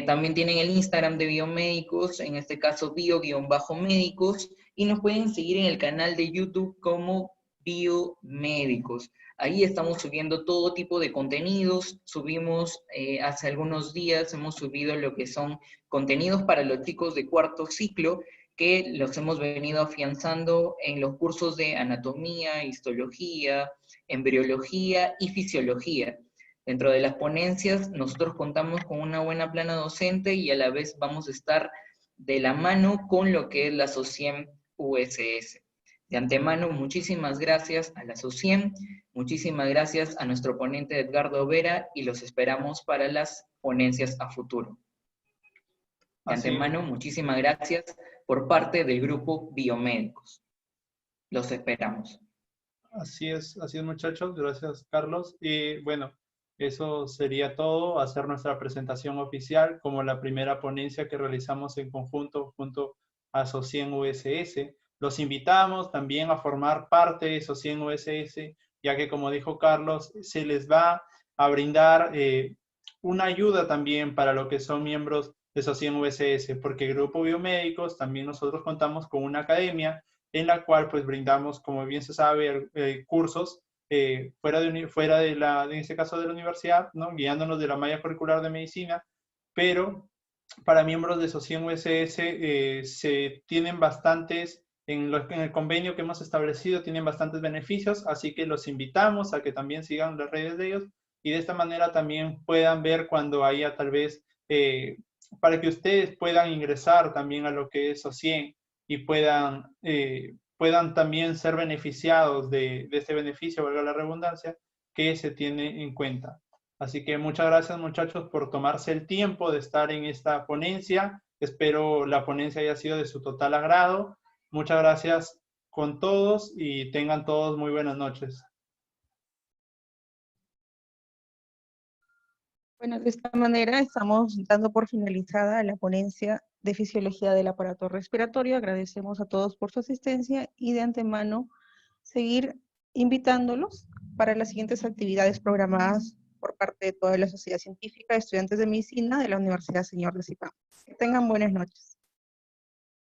También tienen el Instagram de biomédicos, en este caso bio-médicos, y nos pueden seguir en el canal de YouTube como Biomédicos. Ahí estamos subiendo todo tipo de contenidos. Subimos, hace algunos días, hemos subido lo que son contenidos para los chicos de cuarto ciclo, que los hemos venido afianzando en los cursos de anatomía, histología, embriología y fisiología. Dentro de las ponencias, nosotros contamos con una buena plana docente y a la vez vamos a estar de la mano con lo que es la SOCIEM-USS. De antemano, muchísimas gracias a la SOCIEM, muchísimas gracias a nuestro ponente Edgardo Vera, y los esperamos para las ponencias a futuro. De antemano, muchísimas gracias por parte del grupo Biomédicos. Los esperamos. Así es muchachos, gracias Carlos. Y bueno, eso sería todo, hacer nuestra presentación oficial como la primera ponencia que realizamos en conjunto junto a SOCIEM-USS. Los invitamos también a formar parte de SOCIEM-USS, ya que como dijo Carlos, se les va a brindar una ayuda también para lo que son miembros de SOCIEM-USS, porque el Grupo Biomédicos también nosotros contamos con una academia en la cual pues brindamos, como bien se sabe, cursos fuera en este caso de la universidad, ¿no? Guiándonos de la malla curricular de medicina, pero para miembros de SOCIEM-USS se tienen bastantes, en el convenio que hemos establecido, tienen bastantes beneficios, así que los invitamos a que también sigan las redes de ellos, y de esta manera también puedan ver cuando haya tal vez, para que ustedes puedan ingresar también a lo que es SOCIEM, y puedan también ser beneficiados de este beneficio, valga la redundancia, que se tiene en cuenta. Así que muchas gracias muchachos por tomarse el tiempo de estar en esta ponencia. Espero la ponencia haya sido de su total agrado. Muchas gracias con todos y tengan todos muy buenas noches. Bueno, de esta manera estamos dando por finalizada la ponencia de fisiología del aparato respiratorio. Agradecemos a todos por su asistencia y de antemano seguir invitándolos para las siguientes actividades programadas por parte de toda la sociedad científica, estudiantes de medicina de la Universidad Señor de Zipán. Que tengan buenas noches.